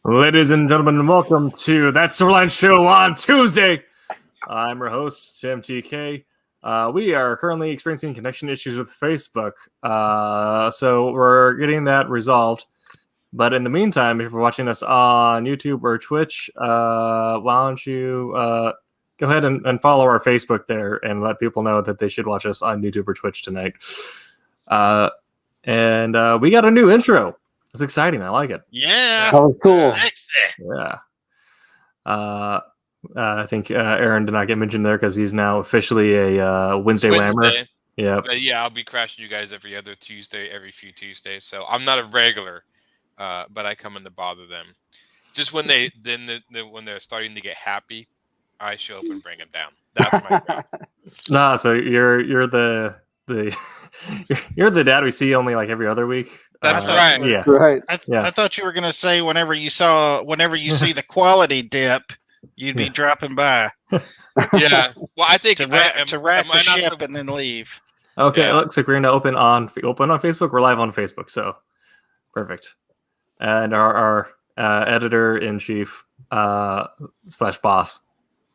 Ladies and gentlemen, welcome to That Silverline Show on Tuesday. I'm your host, Tim TK. We are currently experiencing connection issues with Facebook, so we're getting that resolved. But in the meantime, if you're watching us on YouTube or Twitch, why don't you go ahead and follow our Facebook there and let people know that they should watch us on YouTube or Twitch tonight. And we got a new intro. It's exciting. I like it. Yeah, that was cool. Yeah. I think Aaron did not get mentioned there because he's now officially a Wednesday Whammer. Yeah. Yeah, I'll be crashing you guys every other Tuesday, every few Tuesdays. So I'm not a regular, but I come in to bother them. Just when when they're starting to get happy, I show up and bring them down. That's my job. Nah, so you're the you're the dad we see only like every other week. That's right. Yeah. Right. I thought you were gonna say whenever you see the quality dip, you'd be dropping by. Yeah. Well, I think to rack the ship and then leave. Okay, Yeah. It looks like we're gonna open on Facebook. We're live on Facebook, so perfect. And our editor in chief / boss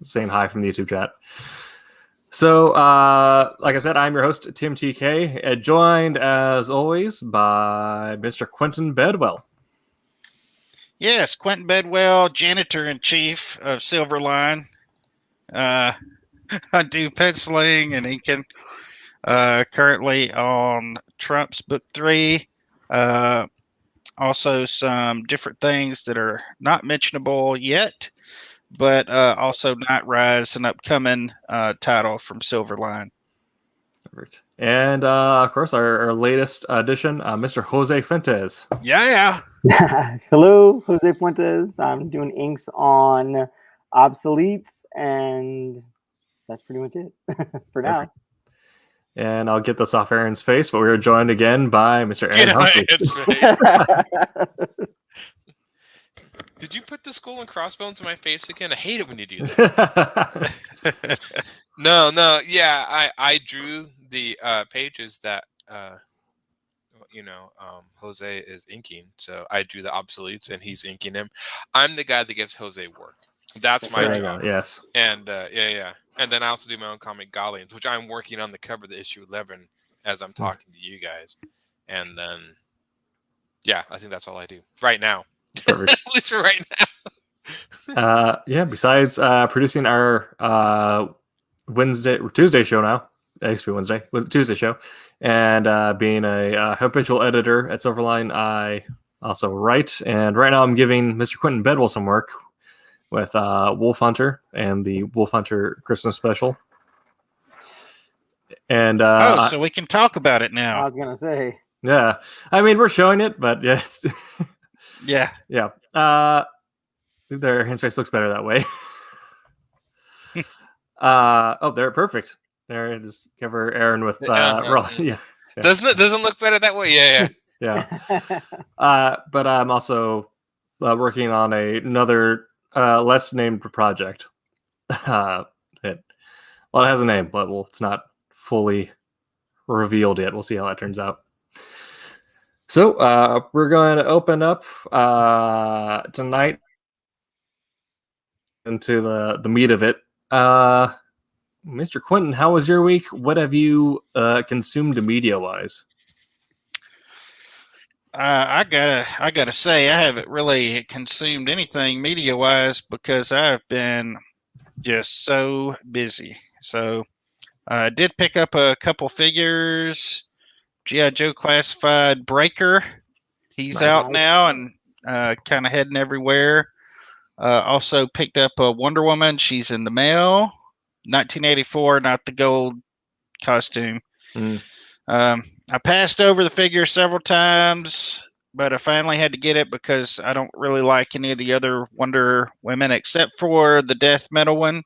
saying hi from the YouTube chat. So, like I said, I'm your host, Tim TK, joined as always by Mr. Quentin Bedwell. Yes, Quentin Bedwell, janitor in chief of Silverline. I do penciling and inking. Currently on Trump's Book 3. Also some different things that are not mentionable yet, but also Night Rise, an upcoming title from Silverline. Perfect. And of course, our latest addition, Mr. Jose Fuentes. Yeah. Hello, Jose Fuentes. I'm doing inks on obsoletes, and that's pretty much it for now. And I'll get this off Aaron's face, but we are joined again by Mr. Aaron Humphrey. Did you put the skull and crossbones in my face again? I hate it when you do that. No. Yeah, I drew the pages that Jose is inking. So I drew the obsoletes, and he's inking them. I'm the guy that gives Jose work. That's my job. Yes. And yeah. And then I also do my own comic Galleons, which I'm working on the cover of the issue 11 as I'm talking to you guys. And then, yeah, I think that's all I do right now. At least for right now. Besides producing our Tuesday show now. It used to be Wednesday. Was Tuesday show. And being a habitual editor at Silverline, I also write. And right now I'm giving Mr. Quentin Bedwell some work with Wolf Hunter and the Wolf Hunter Christmas special. And so we can talk about it now. I was gonna say. Yeah. I mean, we're showing it, but yes. Yeah. Their hand space looks better that way. They're perfect. There, just cover Aaron with yeah. Doesn't look better that way. Yeah. But I'm also working on another less named project. It has a name, but it's not fully revealed yet. We'll see how that turns out. So we're going to open up tonight into the meat of it. Mr. Quentin, how was your week? What have you consumed media-wise? I gotta say I haven't really consumed anything media-wise because I've been just so busy. So I did pick up a couple figures. G.I. Joe Classified Breaker. He's out now and kind of heading everywhere. Also picked up a Wonder Woman. She's in the mail. 1984, not the gold costume. I passed over the figure several times, but I finally had to get it because I don't really like any of the other Wonder Women except for the death metal one.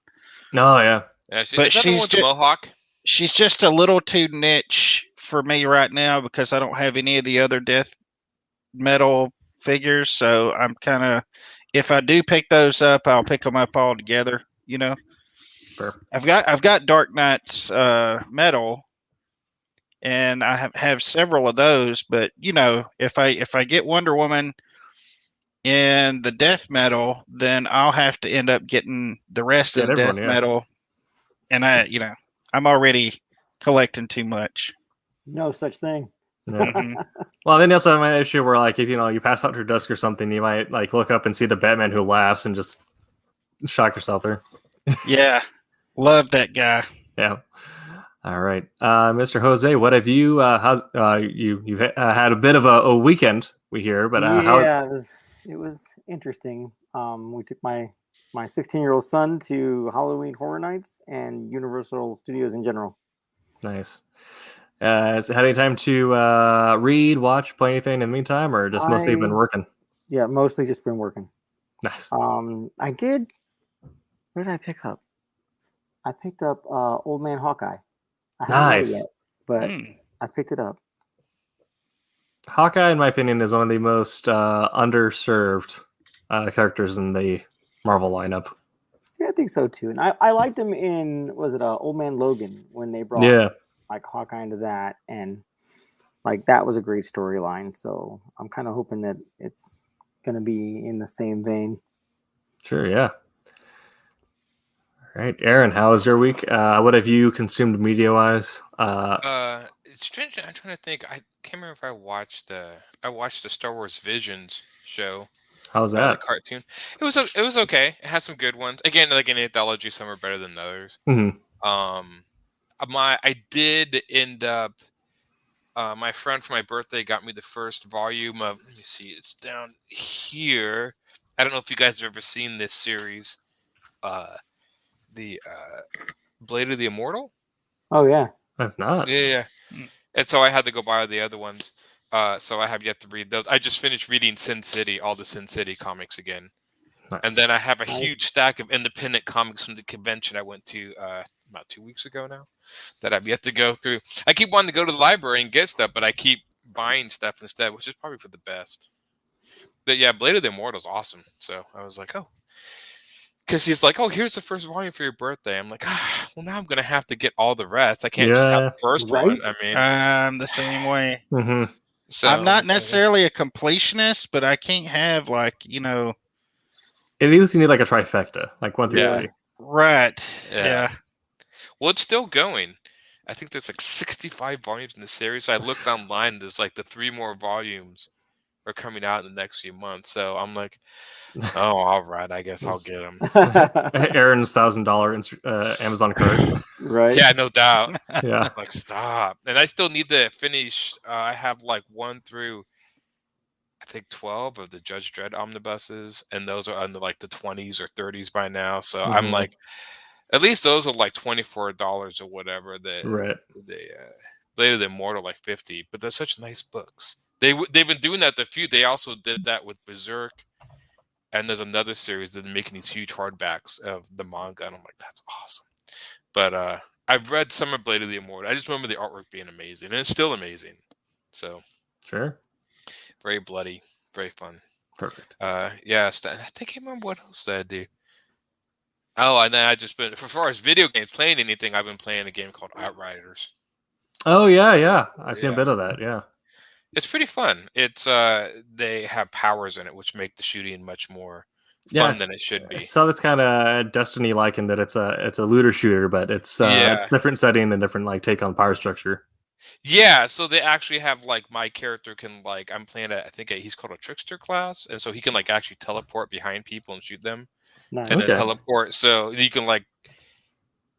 Oh, yeah. But she's the one with the mohawk. She's just a little too niche for me right now because I don't have any of the other death metal figures. So I'm kind of, if I do pick those up, I'll pick them up all together, Sure. I've got Dark Knight's metal, and I have several of those. But if I get Wonder Woman, in the death metal, then I'll have to end up getting the rest of the everyone, death yeah. metal. And I'm already collecting too much. No such thing. Yeah. Mhm. Well, then you also have an issue where, like, if you pass out your desk or something, you might like look up and see the Batman who laughs and just shock yourself there. Yeah, love that guy. Yeah. All right, Mr. Jose, what have you? How's you've had a bit of a weekend, we hear, but how's Yeah, it was interesting. We took my 16-year-old son to Halloween Horror Nights and Universal Studios in general. nice? Has it had any time to read, watch, play anything in the meantime, or just mostly been working? Yeah, mostly just been working. Nice. I did. What did I pick up? I picked up Old Man Hawkeye. I haven't read it Nice. yet, but Mm. I picked it up. Hawkeye, in my opinion, is one of the most underserved characters in the Marvel lineup. See, I think so too. And I liked him in, was it Old Man Logan, when they brought Yeah, like Hawkeye into that, and like that was a great storyline. So I'm kind of hoping that it's gonna be in the same vein. sure, yeah. All right, Aaron, how was your week? What have you consumed media-wise? It's strange. I'm trying to think. I can't remember if I watched the Star Wars Visions show. How's The that? cartoon. It was okay. It has some good ones. Again, like an anthology, some are better than others. Mhm. I did end up. My friend for my birthday got me the first volume of. Let me see. It's down here. I don't know if you guys have ever seen this series. The Blade of the Immortal. Oh yeah. I've not. Yeah. Mm. And so I had to go buy the other ones. So I have yet to read those. I just finished reading Sin City, all the Sin City comics again. Nice. And then I have a Nice. huge stack of independent comics from the convention I went to about 2 weeks ago now that I've yet to go through. I keep wanting to go to the library and get stuff, but I keep buying stuff instead, which is probably for the best. But yeah, Blade of the Immortal is awesome. So I was like, oh. Because he's like, oh, here's the first volume for your birthday. I'm like, well, now I'm going to have to get all the rest. I can't just have the first Right? one. I mean, I'm the same way. Mhm. so I'm not necessarily a completionist, but I can't have At least you need like a trifecta, like 1 through Yeah. 3. right. Yeah. Yeah. Well, it's still going. I think there's like 65 volumes in the series. So I looked online. There's like the 3 more volumes are coming out in the next few months. So I'm like, oh, all right. I guess I'll get them. Aaron's $1,000 Amazon card. Right. Yeah, no doubt. Yeah. Like, stop. And I still need to finish. I have like 1 through, I think, 12 of the Judge Dredd omnibuses. And those are under like the 20s or 30s by now. So I'm Mhm. like, at least those are like $24 or whatever. Right. They Blade of the Immortal like 50, but they're such nice books. They've been doing that the few. They also did that with Berserk, and there's another series that are making these huge hardbacks of the manga, and I'm like, that's awesome. But I've read some of Blade of the Immortal. I just remember the artwork being amazing, and it's still amazing. So Sure. very bloody, very fun. Perfect. Yeah, I think I remember what else did I do. Oh, and then I just been, for far as video games, playing anything, I've been playing a game called Outriders. Oh yeah. I've seen a Yeah. bit of that. Yeah. It's pretty fun. It's they have powers in it which make the shooting much more Yeah, fun than it should be. So it's kind of Destiny-like in that it's a looter shooter, but it's Yeah. different setting and different like take on power structure. Yeah, so they actually have like my character can like I'm playing he's called a trickster class, and so he can like actually teleport behind people and shoot them, Nice. and Okay. then teleport. So you can like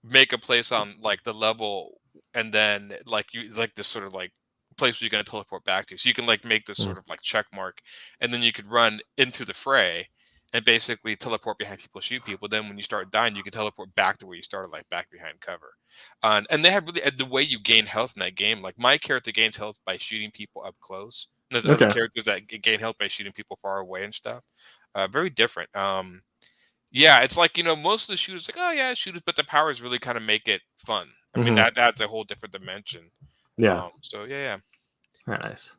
make a place on like the level, and then like you like this sort of like place where you're going to teleport back to. So you can like make this sort of like check mark, and then you could run into the fray and basically teleport behind people, shoot people. Then when you start dying, you can teleport back to where you started, like back behind cover. And they have really the way you gain health in that game. Like my character gains health by shooting people up close. And there's other Okay. characters that gain health by shooting people far away and stuff. Very different. Yeah, it's like, most of the shooters like, oh yeah, shooters, but the powers really kind of make it fun. I mean, that adds a whole different dimension. Yeah. So yeah. Very nice.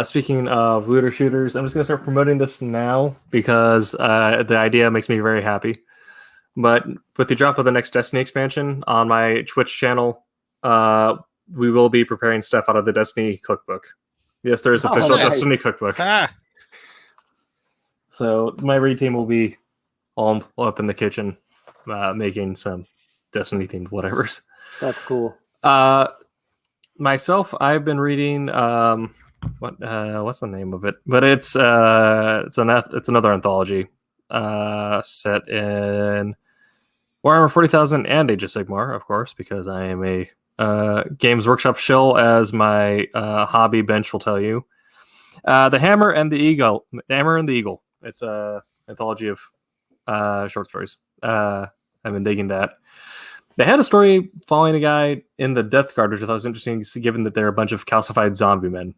Speaking of looter shooters, I'm just gonna start promoting this now because the idea makes me very happy. But with the drop of the next Destiny expansion on my Twitch channel, we will be preparing stuff out of the Destiny cookbook. Yes, there is Oh, official nice. Destiny cookbook. Ah, So my raid team will be all up in the kitchen, making some Destiny themed whatevers. That's cool. Myself, I've been reading what's the name of it? But it's another anthology set in Warhammer 40,000 and Age of Sigmar, of course, because I am a Games Workshop shill, as my hobby bench will tell you. The Hammer and the Eagle. It's a anthology of short stories. I've been digging that. They had a story following a guy in the Death Guard, which I thought was interesting, given that they're a bunch of calcified zombie men.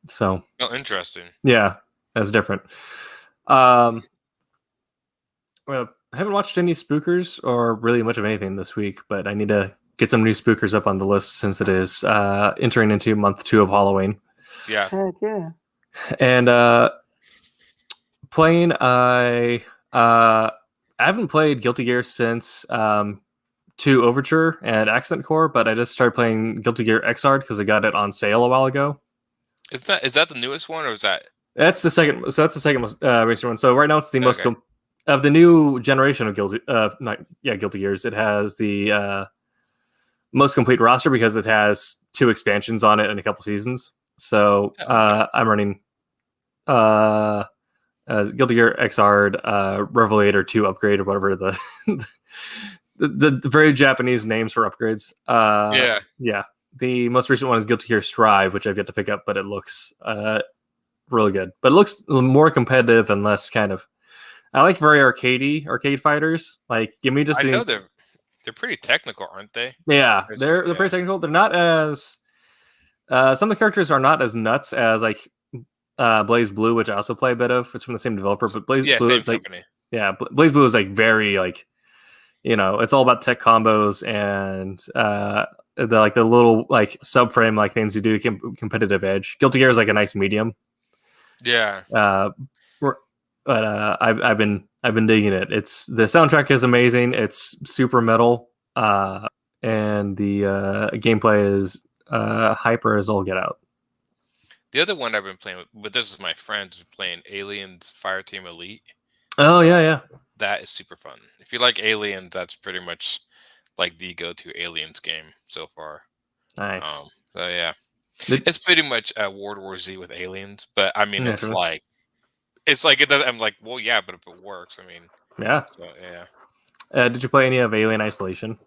So, interesting. Yeah, that's different. Well, I haven't watched any spookers or really much of anything this week, but I need to get some new spookers up on the list since it is entering into month 2 of Halloween. Yeah. Heck yeah. And playing, I haven't played Guilty Gear since 2 Overture and Accent Core, but I just started playing Guilty Gear Xrd because I got it on sale a while ago. Is that the newest one, or is that? That's the second. So that's the second most recent one. So right now it's the most of the new generation of Guilty Gears. It has the most complete roster because it has 2 expansions on it and a couple seasons. So I'm running Guilty Gear Xrd, Revelator 2 upgrade, or whatever the very Japanese names for upgrades. Yeah. The most recent one is Guilty Gear Strive, which I've yet to pick up, but it looks really good. But it looks more competitive and less kind of. I like very arcade fighters. Like, give me just. I know they're pretty technical, aren't they? Yeah, they're pretty technical. They're not as. Some of the characters are not as nuts as like Blaze Blue, which I also play a bit of. It's from the same developer, but Blaze Blue is like company. Blaze Blue is like very like, it's all about tech combos and the little like subframe like things you do competitive edge. Guilty Gear is like a nice medium. Yeah. But I've been digging it. It's the soundtrack is amazing. It's super metal, and the gameplay is hyper as all get out. The other one I've been playing with this is my friends playing Aliens Fireteam Elite. Oh yeah. That is super fun. If you like Aliens, that's pretty much like the go-to Aliens game so far. Nice. So yeah, it's pretty much World War Z with aliens, but I mean, it's like it does. I'm like, well, yeah, but if it works, I mean, yeah. So yeah. Did you play any of Alien Isolation?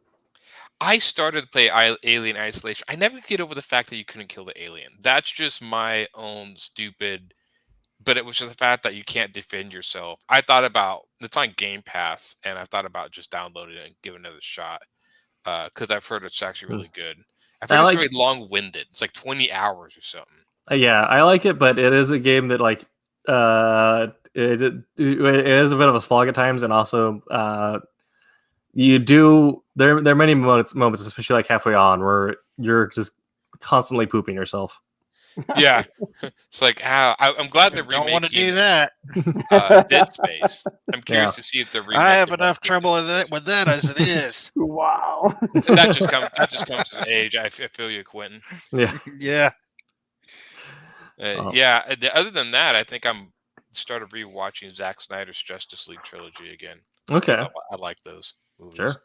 I started to play Alien Isolation. I never get over the fact that you couldn't kill the alien. That's just my own stupid. But it was just the fact that you can't defend yourself. I thought about it's on Game Pass, and I thought about just downloading it and giving it another shot because I've heard it's actually really good. I've heard it's really long-winded. It's like 20 hours or something. Yeah, I like it, but it is a game that like it is a bit of a slog at times, and also there are many moments, especially like halfway on, where you're just constantly pooping yourself. Yeah, it's like I'm glad they're remaking. Don't want to do that. Dead Space. I'm curious to see if they're remaking. I have enough trouble with that as it is. Wow. That just comes as age. I feel you, Quentin. Yeah. Yeah. Yeah. Other than that, I think I'm started rewatching Zack Snyder's Justice League trilogy again. Okay. I like those movies. Sure.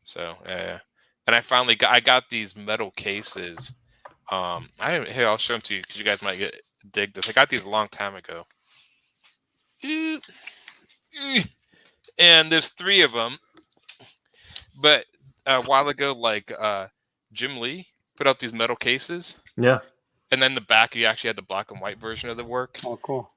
So and I finally got these metal cases. I'll show them to you because you guys might dig this. I got these a long time ago, and there's 3 of them. But a while ago, like Jim Lee put out these metal cases. Yeah. And then the back, you actually had the black and white version of the work. Oh, cool.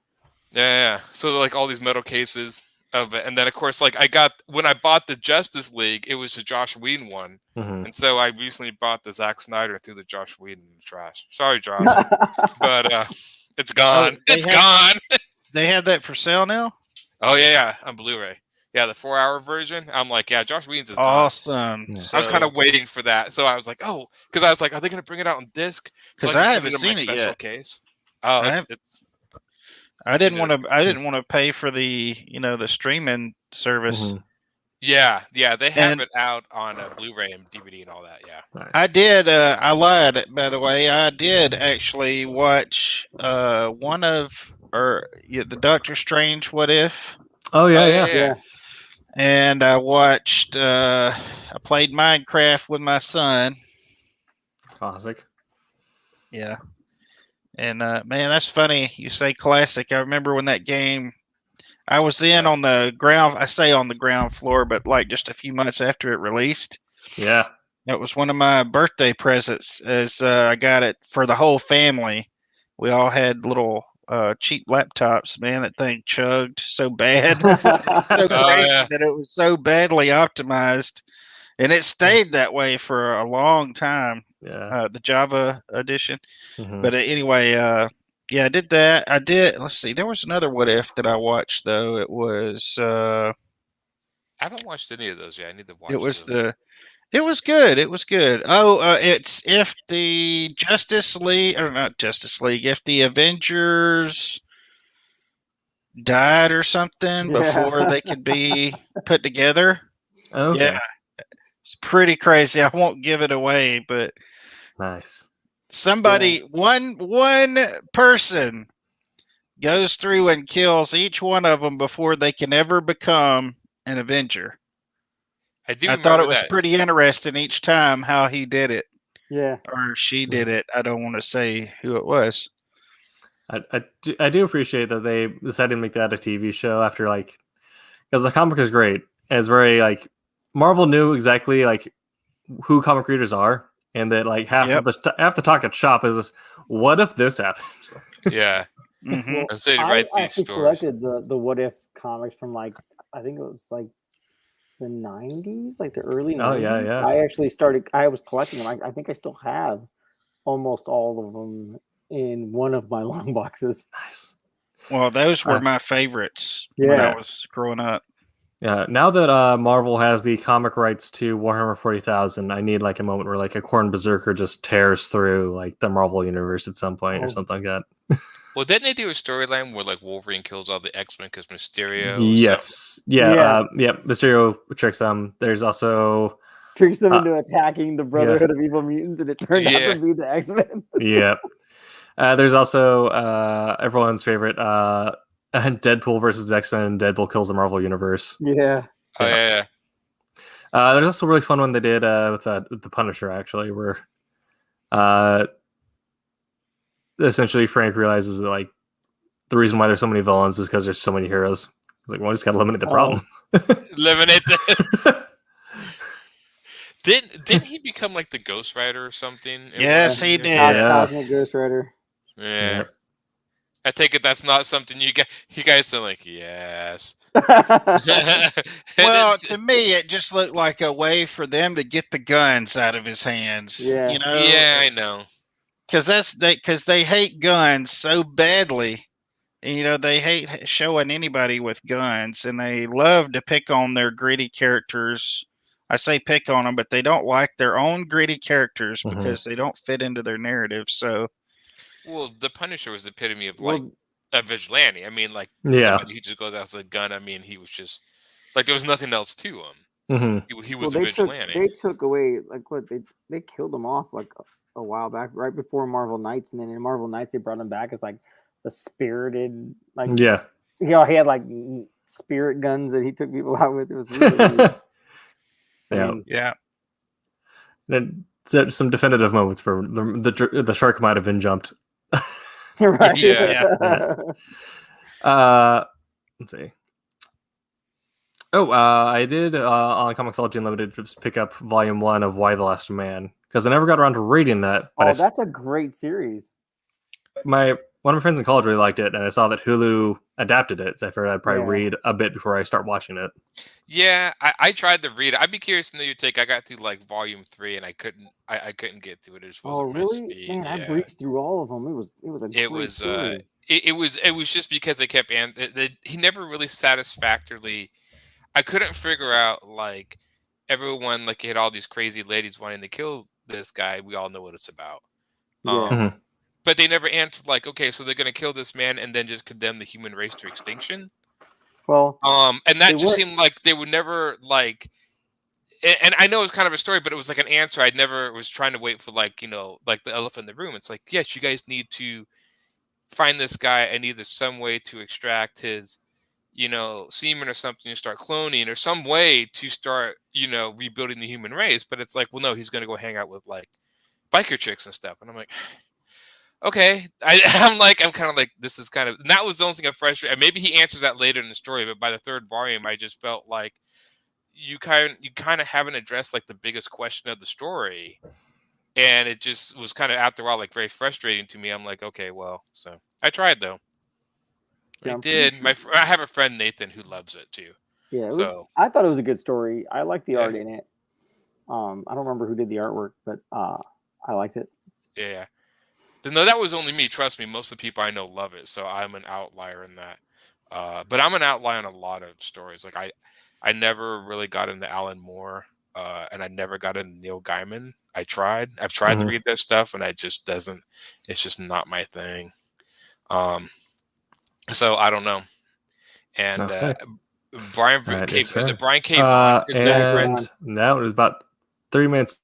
Yeah. So like all these metal cases of it, and then of course, like when I bought the Justice League, it was the Josh Whedon one, and so I recently bought the Zack Snyder and threw the Josh Whedon in the trash. Sorry, Josh, but it's gone. Gone. They have that for sale now. Oh yeah, on Blu-ray. Yeah, the 4-hour version. I'm like, yeah, Josh Whedon's is awesome. Done. I was kind of waiting for that, so I was like, oh, because I was like, are they going to bring it out on disc? Because I haven't seen it yet. Case. Oh, I didn't want to pay for the the streaming service. Mm-hmm. Yeah, they have it out on Blu-ray and DVD and all that. Yeah, nice. I did. I lied, by the way. I did actually watch one of the Doctor Strange What If, Oh yeah, Oh, yeah. Yeah. and I watched. I played Minecraft with my son. Classic. Yeah, and man, that's funny. You say classic. I remember when that game. I was in on the ground. I say on the ground floor, but like just a few months after it released. Yeah. It was one of my birthday presents. As I got it for the whole family. We all had little cheap laptops. Man, that thing chugged so bad, so Oh, crazy yeah. that it was so badly optimized, and it stayed that way for a long time. Yeah. The Java edition. Mhm. But anyway, yeah, I did that. I did. Let's see. There was another What If that I watched though. It was. I haven't watched any of those yet. I need to watch It was those. It was good. It was good. Oh, it's if the Justice League, or not Justice League, if the Avengers died or something before they could be put together. Okay. Yeah, it's pretty crazy. I won't give it away, but Nice. somebody, one person goes through and kills each one of them before they can ever become an Avenger. I do I remember thought it was that. pretty interesting each time how he did it. Yeah. Or she did it. I don't want to say who it was. I do appreciate that they decided to make that a TV show after like, because the comic is great. It's very like Marvel knew exactly like who comic readers are, and that like half the talk at shop is this, what if this happened? Yeah. Mhm. Well, And so you I write these actually stories. collected the What If comics from like I think it was like the 90s, like the early 90s. Oh, yeah, yeah. I was collecting them. I think I still have almost all of them in one of my long boxes. Nice. Well, those were Uh, my favorites when Yeah. I was growing up. Yeah. Now that Marvel has the comic rights to Warhammer 40,000, I need like a moment where like a Khorne Berserker just tears through like the Marvel universe at some point or Oh. something like that. Well, didn't they do a storyline where like Wolverine kills all the X-Men because Mysterio? Yes. Yeah. Mysterio tricks them. There's also Tricks them into attacking the Brotherhood of Evil Mutants, and it turned out Yeah. to be the X-Men. yeah. There's also everyone's favorite Deadpool versus X-Men, and Deadpool kills the Marvel universe. Yeah. Oh yeah. There's also a really fun one they did with the Punisher actually, where essentially Frank realizes that like the reason why there's so many villains is because there's so many heroes. He's like, well, I just gotta eliminate the problem. Eliminate the. Didn't he become like the Ghost Rider or something? in Yes, one he year? did. Yeah. Cosmic Ghost Rider. Yeah. Yep. I take it that's not something you guys sound like yes. Well, to me, it just looked like a way for them to get the guns out of his hands. Yeah. You know? Yeah, I know. Because they hate guns so badly. And, you know, they hate showing anybody with guns, and they love to pick on their gritty characters. I say pick on them, but they don't like their own gritty characters Mhm. because they don't fit into their narrative. So, Well, the Punisher was the epitome of Well, like a vigilante. I mean, like Yeah. somebody who just goes after the gun. I mean, he was just like there was nothing else to him. Mhm. He was a they vigilante. took away like what they killed him off like a while back, right before Marvel Knights, and then in Marvel Knights they brought him back as like the spirited, like Yeah. you know, he had like spirit guns that he took people out with. It was really neat. I Yeah. mean, yeah. And there's some definitive moments where the shark might have been jumped. right? Yeah. Let's see. Oh, I did on Comixology Unlimited just pick up Volume 1 of Why the Last Man because I never got around to reading that. But Oh, that's a great series. one of my friends in college really liked it, and I saw that Hulu adapted it, so I figured I'd probably Yeah. read a bit before I start watching it. Yeah, I tried to read it. I'd be curious to know your take. I got through like volume 3 and I couldn't get through it. It just Oh, wasn't my really? speed. Man, I Yeah. breezed through all of them. It was a It great was series. it was just because they kept he never really satisfactorily. I couldn't figure out like everyone like he had all these crazy ladies wanting to kill this guy. We all know what it's about. Yeah. Mhm. But they never answered like, okay, so they're gonna kill this man and then just condemn the human race to extinction. Well, And that They just were- seemed like they would never like. And I know it's kind of a story, but it was like an answer. I never was trying to wait for like like the elephant in the room. It's like, yes, you guys need to find this guy and either some way to extract his, semen or something to start cloning, or some way to start, rebuilding the human race. But it's like, well, no, he's going to go hang out with like biker chicks and stuff. And I'm like, okay. I'm kind of like, this is kind of, and that was the only thing I frustrated. And maybe he answers that later in the story, but by the third volume, I just felt like you kind of haven't addressed like the biggest question of the story. And it just was kind of, after a while, like very frustrating to me. I'm like, okay, well, so I tried though. Yeah, I did. I have a friend, Nathan, who loves it too. Yeah, So I thought it was a good story. I liked the Yeah. art in it. I don't remember who did the artwork, but I liked it. yeah. No, that was only me. Trust me, most of the people I know love it. So I'm an outlier in that. But I'm an outlier in a lot of stories. Like I never really got into Alan Moore, and I never got into Neil Gaiman. I've tried to read their stuff, and it's just not my thing. So I don't know. And Okay. Brian, That K, is was fair. it Brian K. Vaughan? And now it was about 30 minutes.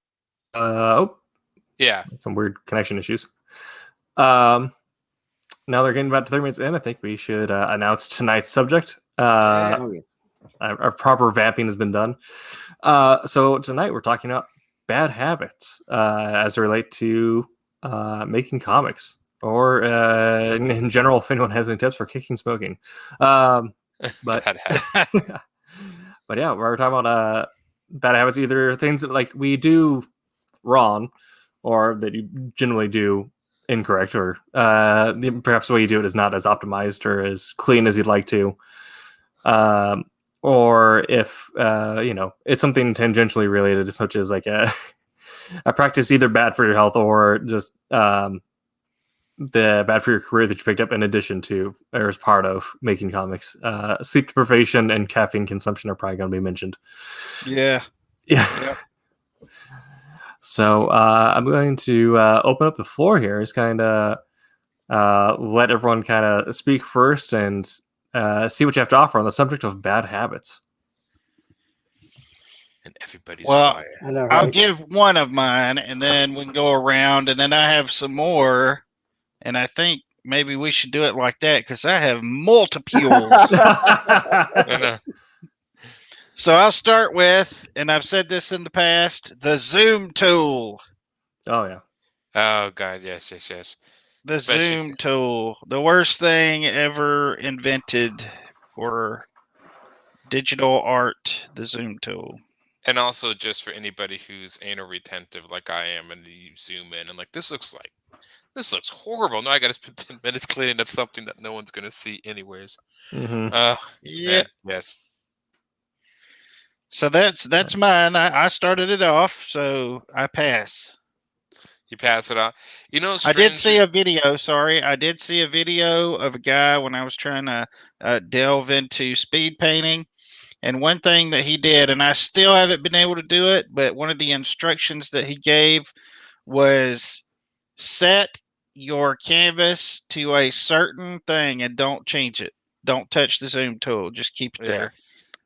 Yeah. Some weird connection issues. Now they're getting about 30 minutes in. I think we should announce tonight's subject. Yes. Our proper vamping has been done. So tonight we're talking about bad habits as they relate to making comics, or in general, if anyone has any tips for kicking smoking. But Bad but yeah, we're talking about bad habits, either things that like we do wrong, or that you generally do incorrect, or perhaps the way you do it is not as optimized or as clean as you'd like to. Or if it's something tangentially related, such as like a practice either bad for your health or just the bad for your career that you picked up in addition to or as part of making comics. Sleep deprivation and caffeine consumption are probably going to be mentioned. Yeah. Yeah. So I'm going to open up the floor here. Just kind of let everyone kind of speak first and see what you have to offer on the subject of bad habits. And everybody's Well, quiet. I know, I'll right? give one of mine, and then we can go around, and then I have some more, and I think maybe we should do it like that because I have multiples. So I'll start with, and I've said this in the past, the Zoom tool. Oh yeah. Oh God, yes. The Especially- Zoom tool, the worst thing ever invented for digital art, the Zoom tool. And also, just for anybody who's anal retentive like I am, and you zoom in and like, this looks horrible. No, I got to spend 10 minutes cleaning up something that no one's going to see anyways. Mm-hmm. Yeah. Yes. So that's mine. I started it off, so I pass. You pass it on. I did see a video. Sorry, I did see a video of a guy when I was trying to delve into speed painting. And one thing that he did, and I still haven't been able to do it, but one of the instructions that he gave was set your canvas to a certain thing and don't change it. Don't touch the zoom tool. Just keep it there.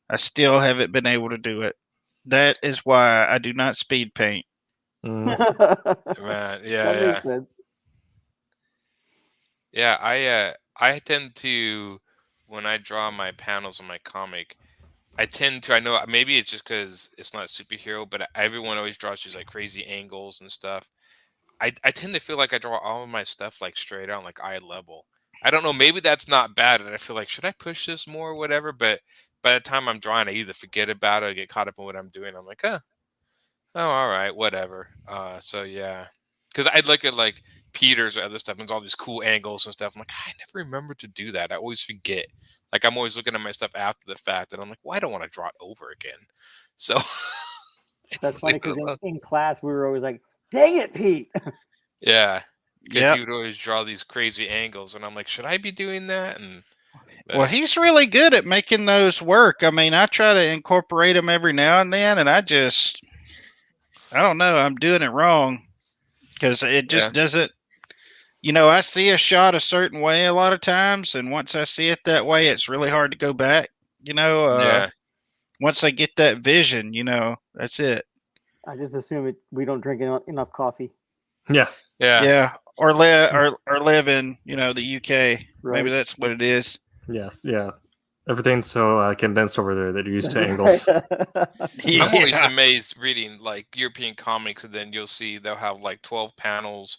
I still haven't been able to do it. That is why I do not speed paint. Man, That makes sense. Yeah, I tend to, when I draw my panels on my comic, I know maybe it's just because it's not a superhero, but everyone always draws these like crazy angles and stuff. I tend to feel like I draw all of my stuff like straight on, like eye level. I don't know, maybe that's not bad, and I feel like, should I push this more or whatever? But by the time I'm drawing, I either forget about it or get caught up in what I'm doing. I'm like, oh, all right, whatever. So yeah, because I look at like Peter's or other stuff, and there's all these cool angles and stuff. I'm like, I never remember to do that. I always forget. Like, I'm always looking at my stuff after the fact, and I'm like, well, I don't want to draw it over again. So That's funny because in class we were always like, dang it, Pete. Yeah. Because he would always draw these crazy angles, and I'm like, should I be doing that? Well, he's really good at making those work. I mean, I try to incorporate them every now and then, and I don't know, I'm doing it wrong because it just doesn't. I see a shot a certain way a lot of times, and once I see it that way, it's really hard to go back. Once I get that vision, that's it. I just assume we don't drink enough coffee. Yeah. Yeah. or live in the UK. Right. Maybe that's what it is. Yes. Yeah. Everything's so condensed over there that you're used to angles. I'm always Yeah. amazed reading like European comics, and then you'll see they'll have like 12 panels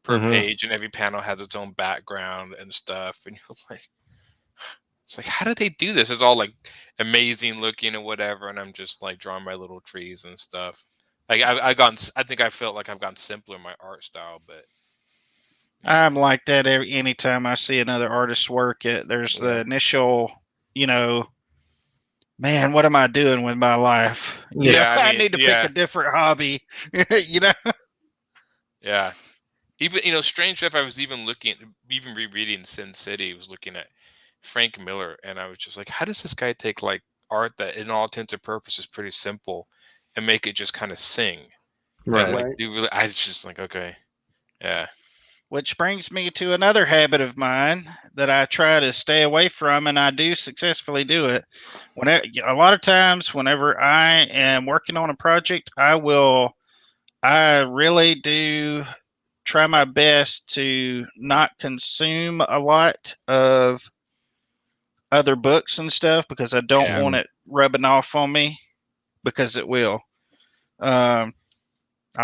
per Mhm. page, and every panel has its own background and stuff. And you're like, it's like, how did they do this? It's all like amazing looking and whatever, and I'm just like drawing my little trees and stuff. Like I think I felt like I've gotten simpler in my art style, but I'm like that anytime I see another artist's work. There's the Yeah. initial, man, what am I doing with my life? Yeah, I I mean, need to yeah. pick a different hobby. Yeah. Even Strange Enough, I was even rereading Sin City, was looking at Frank Miller, and I was just like, how does this guy take like art that in all intents and purposes is pretty simple and make it just kind of sing? Right. And like Right. I was just like, okay. Yeah. Which brings me to another habit of mine that I try to stay away from, and I do successfully do it. A lot of times, whenever I am working on a project, I really do try my best to not consume a lot of other books and stuff because I don't Yeah. want it rubbing off on me, because it will. I'll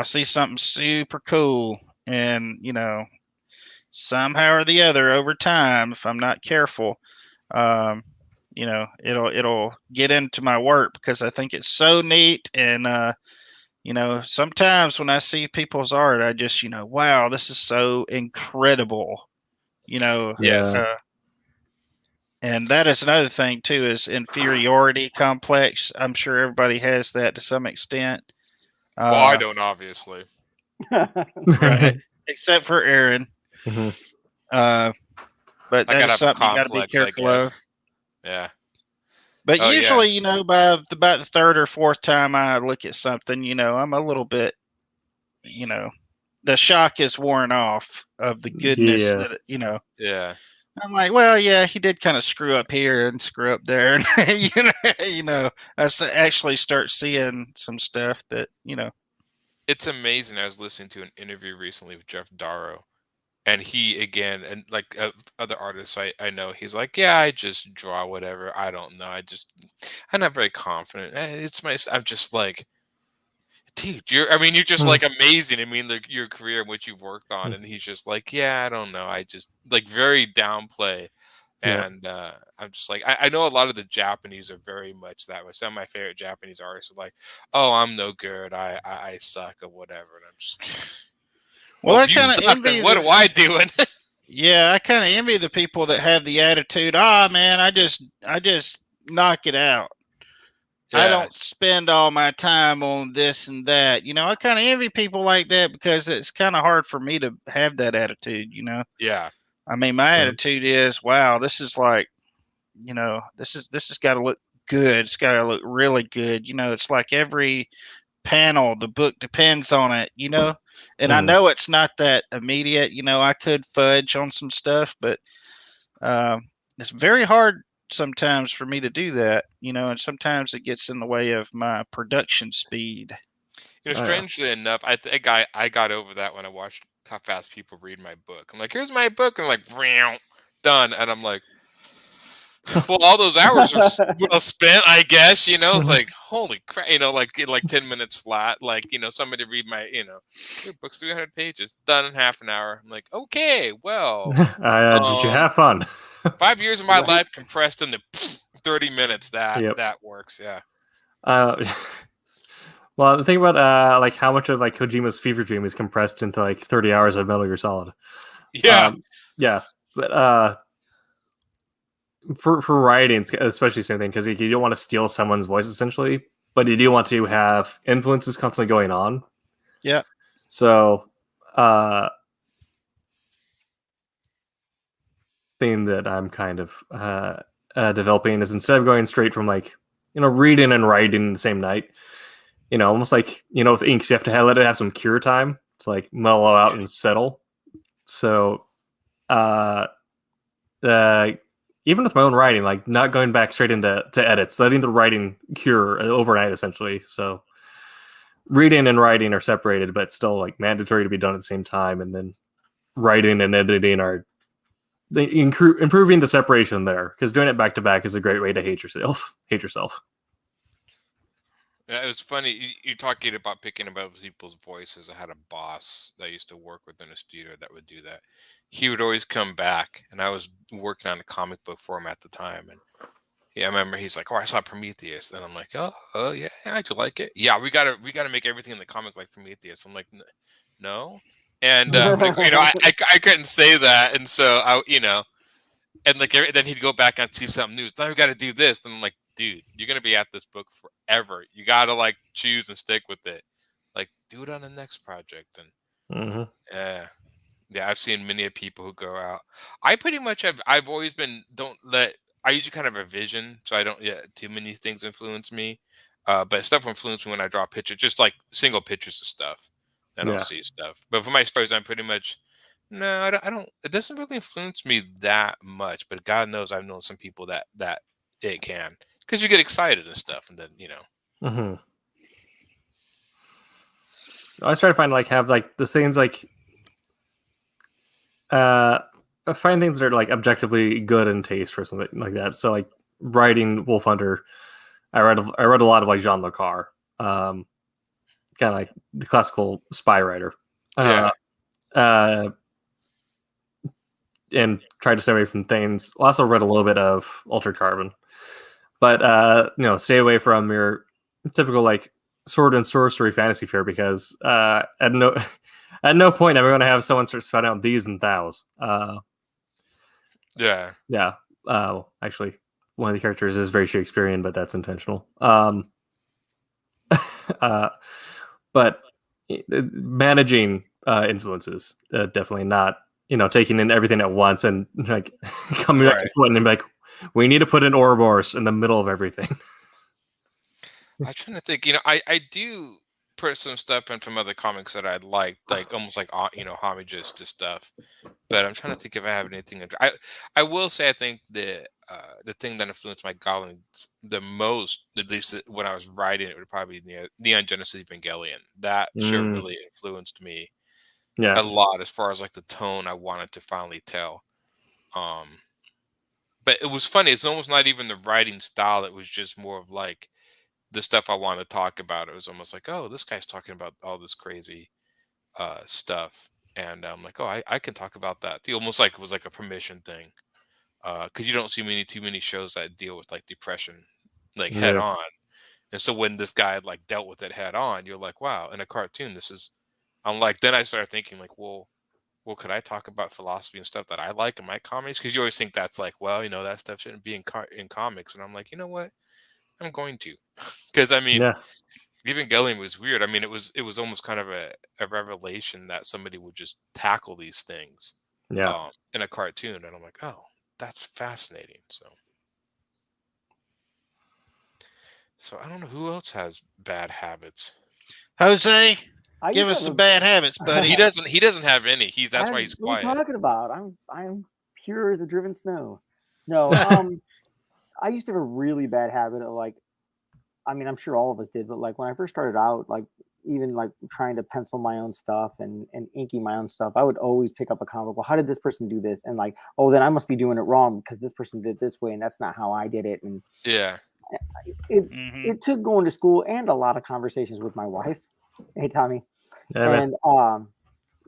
see something super cool, and somehow or the other, over time, if I'm not careful, it'll get into my work because I think it's so neat. And sometimes when I see people's art, I just wow, this is so incredible. Yeah. And that is another thing too, is inferiority complex. I'm sure everybody has that to some extent. Well, I don't, obviously. Right. Except for Aaron. Mhm. But I that gotta is have a something you got to be complex, I careful of. guess. Yeah. But Oh, yeah. usually, by about the third or fourth time I look at something, I'm a little bit, the shock is worn off of the goodness Yeah. that, Yeah. I'm like, well, yeah, he did kind of screw up here and screw up there. And, actually start seeing some stuff that, It's amazing. I was listening to an interview recently with Jeff Darrow, and he again, and like other artists I know, he's like, yeah, I just draw whatever. I don't know. I'm not very confident. I'm just like, dude, you're just like amazing. I mean, like your career and what you've worked on, and he's just like, yeah, I don't know. I just like very downplay. Yeah. And I'm just like, I know a lot of the Japanese are very much that way. Some of my favorite Japanese artists are like, oh, I'm no good. I suck or whatever. And I'm just, well, I if you kind of suck, envy. then what am I doing? Yeah, I kind of envy the people that have the attitude. Ah, man, I just knock it out. I Yeah. don't spend all my time on this and that. I kind of envy people like that because it's kind of hard for me to have that attitude. Yeah. I mean, my attitude is, wow, this is like, this has got to look good. It's got to look really good. It's like every panel, the book depends on it, and I know it's not that immediate. I could fudge on some stuff, but it's very hard sometimes for me to do that, and sometimes it gets in the way of my production speed. Strangely enough, I think I got over that when I watched how fast people read my book. I'm like, here's my book, and I'm like, "Vroom, done, and I'm like, well, all those hours are well spent, I guess. It's like, holy crap, like 10 minutes flat. Like, somebody read my, your book's 300 pages, done in half an hour. I'm like, okay, well, Did you have fun? 5 years of my Right. life compressed into 30 minutes. Yep. That works. Yeah. Well, the thing about like how much of like Kojima's Fever Dream is compressed into like 30 hours of Metal Gear Solid. Yeah. Yeah, but for writing, especially same thing, because you don't want to steal someone's voice essentially, but you do want to have influences constantly going on. Yeah. So, thing that I'm kind of developing is, instead of going straight from like reading and writing the same night, almost like with inks, you have to let it have some cure time to like mellow out and settle. So, even with my own writing, like not going back straight into edits, letting the writing cure overnight, essentially. So, reading and writing are separated, but still like mandatory to be done at the same time. And then writing and editing are improving the separation there, because doing it back to back is a great way to hate yourself. Yeah, it was funny. You're talking about picking up people's voices. I had a boss that used to work within a studio that would do that. He would always come back, and I was working on a comic book for him at the time, and I remember he's like, "Oh, I saw Prometheus," and I'm like, "Oh, yeah, I actually like it. Yeah, we gotta make everything in the comic like Prometheus." I'm like, "No," and but, I couldn't say that, and so and like then he'd go back and see something new. Now we got to do this, and I'm like, "Dude, you're gonna be at this book forever. You gotta like choose and stick with it. Like, do it on the next project." And yeah, I've seen many people who go out. I pretty much have. I've always been. Don't let. I usually kind of have a vision, so I don't let too many things influence me. But stuff will influence me when I draw pictures, just like single pictures of stuff, and I'll Yeah. see stuff. But for my stories, I'm pretty much no. I don't. It doesn't really influence me that much. But God knows, I've known some people that it can, because you get excited and stuff, and then I always try to find have like the things like find things that are like objectively good in taste for something like that. So like writing Wolf Hunter, I read a lot of like Jean Le Carre, kind of like the classical spy writer. Yeah. And tried to stay away from things. Also read a little bit of Altered Carbon, but stay away from your typical like sword and sorcery fantasy fare, because at no point am I going to have someone start spouting out these and thous. Yeah. Yeah. Actually, one of the characters is very Shakespearean, but that's intentional. But managing influences, definitely not, taking in everything at once and like coming back to point and be like, we need to put an Ouroboros in the middle of everything. I'm trying to think. I do put some stuff in from other comics that I like almost like homages to stuff. But I'm trying to think if I have anything. I will say I think the thing that influenced my Goblins the most, at least when I was writing it, would probably be Neon Genesis Evangelion. That show really influenced me a lot as far as like the tone I wanted to finally tell. But it was funny. It's almost not even the writing style. It was just more of like the stuff I wanted to talk about. It was almost like, oh, this guy's talking about all this crazy stuff. And I'm like, oh, I can talk about that. Almost like it was like a permission thing. Because you don't see too many shows that deal with like depression like head on. And so when this guy like dealt with it head on, you're like, wow, in a cartoon, I'm like, then I started thinking like, well, could I talk about philosophy and stuff that I like in my comics? Because you always think that's like, well, that stuff shouldn't be in comics. And I'm like, you know what? I'm going to. Because I mean, Evangelion was weird. I mean, it was almost kind of a revelation that somebody would just tackle these things in a cartoon. And I'm like, oh, that's fascinating. So I don't know who else has bad habits. Jose, give us some bad habits, buddy. He doesn't have any. That's why he's quiet. What are you talking about? I'm pure as a driven snow. No, I used to have a really bad habit of like, I mean, I'm sure all of us did, but like when I first started out, like even like trying to pencil my own stuff and inking my own stuff, I would always pick up a comic. Well, how did this person do this? And like, oh, then I must be doing it wrong because this person did it this way, and that's not how I did it. And it took going to school and a lot of conversations with my wife. Hey, Tommy. And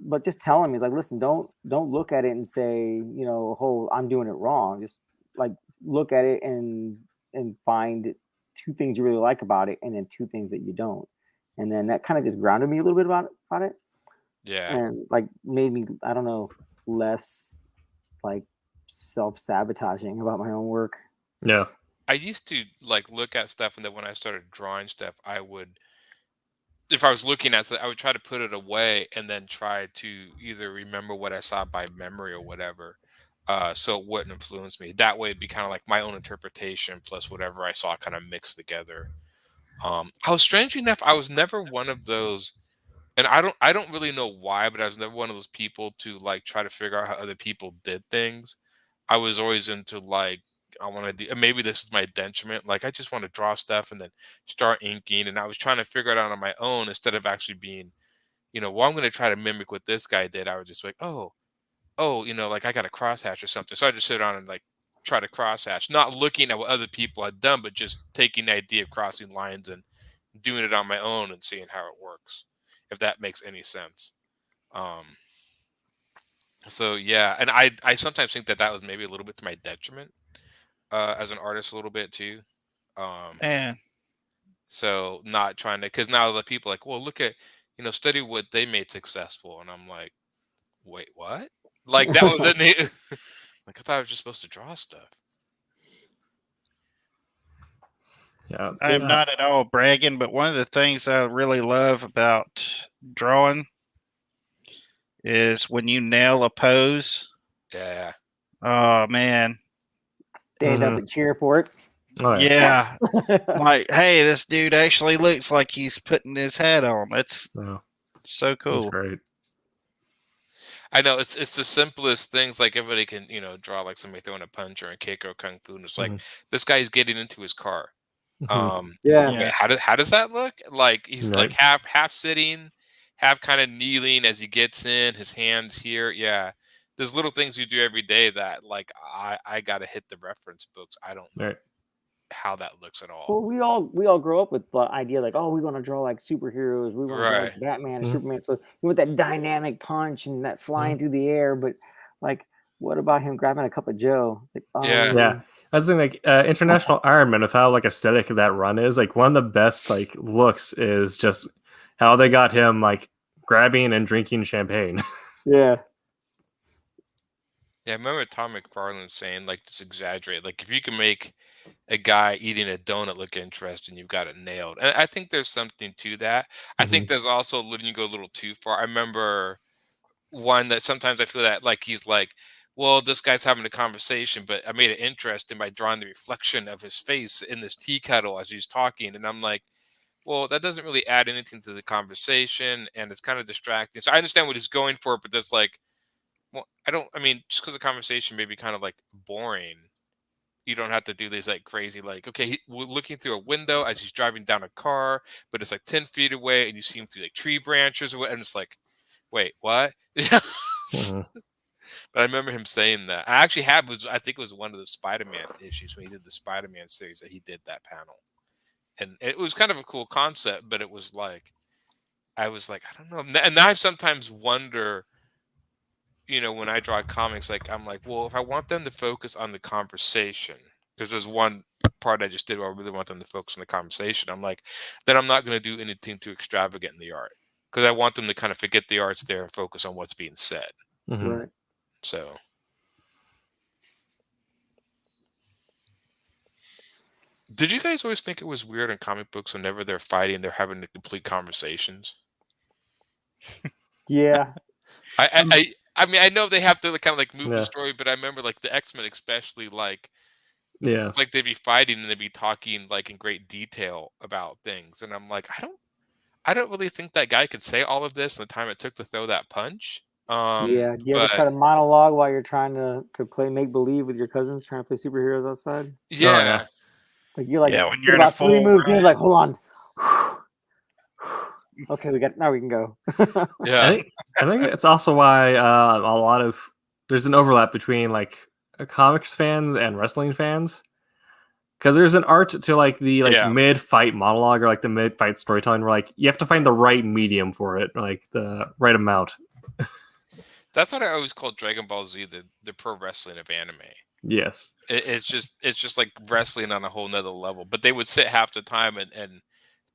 but just telling me like, listen, don't look at it and say, oh, I'm doing it wrong. Just like look at it and find two things you really like about it, and then two things that you don't. And then that kind of just grounded me a little bit about it. Yeah. And like made me, I don't know, less like self-sabotaging about my own work. Yeah. I used to like look at stuff, and then when I started drawing stuff, if I was looking at it, I would try to put it away and then try to either remember what I saw by memory or whatever. So it wouldn't influence me. That way it'd be kind of like my own interpretation plus whatever I saw kind of mixed together. I was strangely enough, I was never one of those, and I don't really know why, but I was never one of those people to like try to figure out how other people did things. I was always into like I want to do. Maybe this is my detriment. Like I just want to draw stuff and then start inking. And I was trying to figure it out on my own instead of actually being, well, I'm going to try to mimic what this guy did. I was just like, oh, like I got a crosshatch or something. So I just sit down and like try to crosshatch, not looking at what other people had done, but just taking the idea of crossing lines and doing it on my own and seeing how it works, if that makes any sense. So yeah, and I sometimes think that was maybe a little bit to my detriment as an artist, a little bit too. Man, So not trying to, because now the people like, well, look at, study what they made successful, and I'm like, wait, what? Like that was in the like I thought I was just supposed to draw stuff. Yeah. I am not at all bragging, but one of the things I really love about drawing is when you nail a pose. Yeah. Oh man. Stand up and cheer for it. Oh, Yeah. Like, hey, this dude actually looks like he's putting his hat on. That's Oh, so that's cool. great. I know it's the simplest things. Like everybody can, draw like somebody throwing a punch or a kick or kung fu, and it's like this guy's getting into his car. Yeah. Wait, how does that look? Like he's Right. like half sitting, half kind of kneeling as he gets in, his hands here. Yeah. There's little things you do every day that like I gotta hit the reference books. I don't know Right. how that looks at all. Well, we all grow up with the idea like, oh, we want to draw like superheroes. We want to draw like Batman or Mhm. Superman. So you want that dynamic punch and that flying through the air. But like, what about him grabbing a cup of Joe? It's like, oh, Yeah. Yeah. That's the thing, like International Iron Man, with how like aesthetic that run is, like one of the best like looks is just how they got him like grabbing and drinking champagne. yeah. Yeah, I remember Tom McFarlane saying like just exaggerate. Like if you can make a guy eating a donut look interesting, you've got it nailed. And I think there's something to that. I think there's also when you go a little too far. I remember one that sometimes I feel that like he's like, well, this guy's having a conversation, but I made it interesting by drawing the reflection of his face in this tea kettle as he's talking. And I'm like, well, that doesn't really add anything to the conversation and it's kind of distracting. So I understand what he's going for, but that's like, well, I mean, just because the conversation may be kind of like boring, you don't have to do these like crazy, like, okay, we're looking through a window as he's driving down a car, but it's like 10 feet away and you see him through like tree branches or what, and it's like, wait, what? But I remember him saying that. I actually I think it was one of the Spider-Man issues when he did the Spider-Man series that he did that panel. And it was kind of a cool concept, but it was like, I was like, I don't know. And now I sometimes wonder, when I draw comics, like I'm like, well, if I want them to focus on the conversation, because there's one part I just did where I really want them to focus on the conversation. I'm like, then I'm not going to do anything too extravagant in the art because I want them to kind of forget the art's there and focus on what's being said. Right. So. Did you guys always think it was weird in comic books whenever they're fighting, they're having the complete conversations? Yeah. I mean, I know they have to kind of like move the story, but I remember like the X-Men especially, like, it's like they'd be fighting and they'd be talking like in great detail about things, and I'm like, I don't really think that guy could say all of this in the time it took to throw that punch. Yeah. Do you ever try to monologue while you're trying to play make believe with your cousins trying to play superheroes outside? Yeah. Like you're like, when you're in a about three full moves, you're run. like, hold on. Okay, now we can go. Yeah. I think it's also why a lot of there's an overlap between like comics fans and wrestling fans, because there's an art to like the mid-fight monologue or like the mid-fight storytelling where like you have to find the right medium for it, like the right amount. That's what I always called Dragon Ball Z, the pro wrestling of anime. Yes. It's just like wrestling on a whole nother level. But they would sit half the time and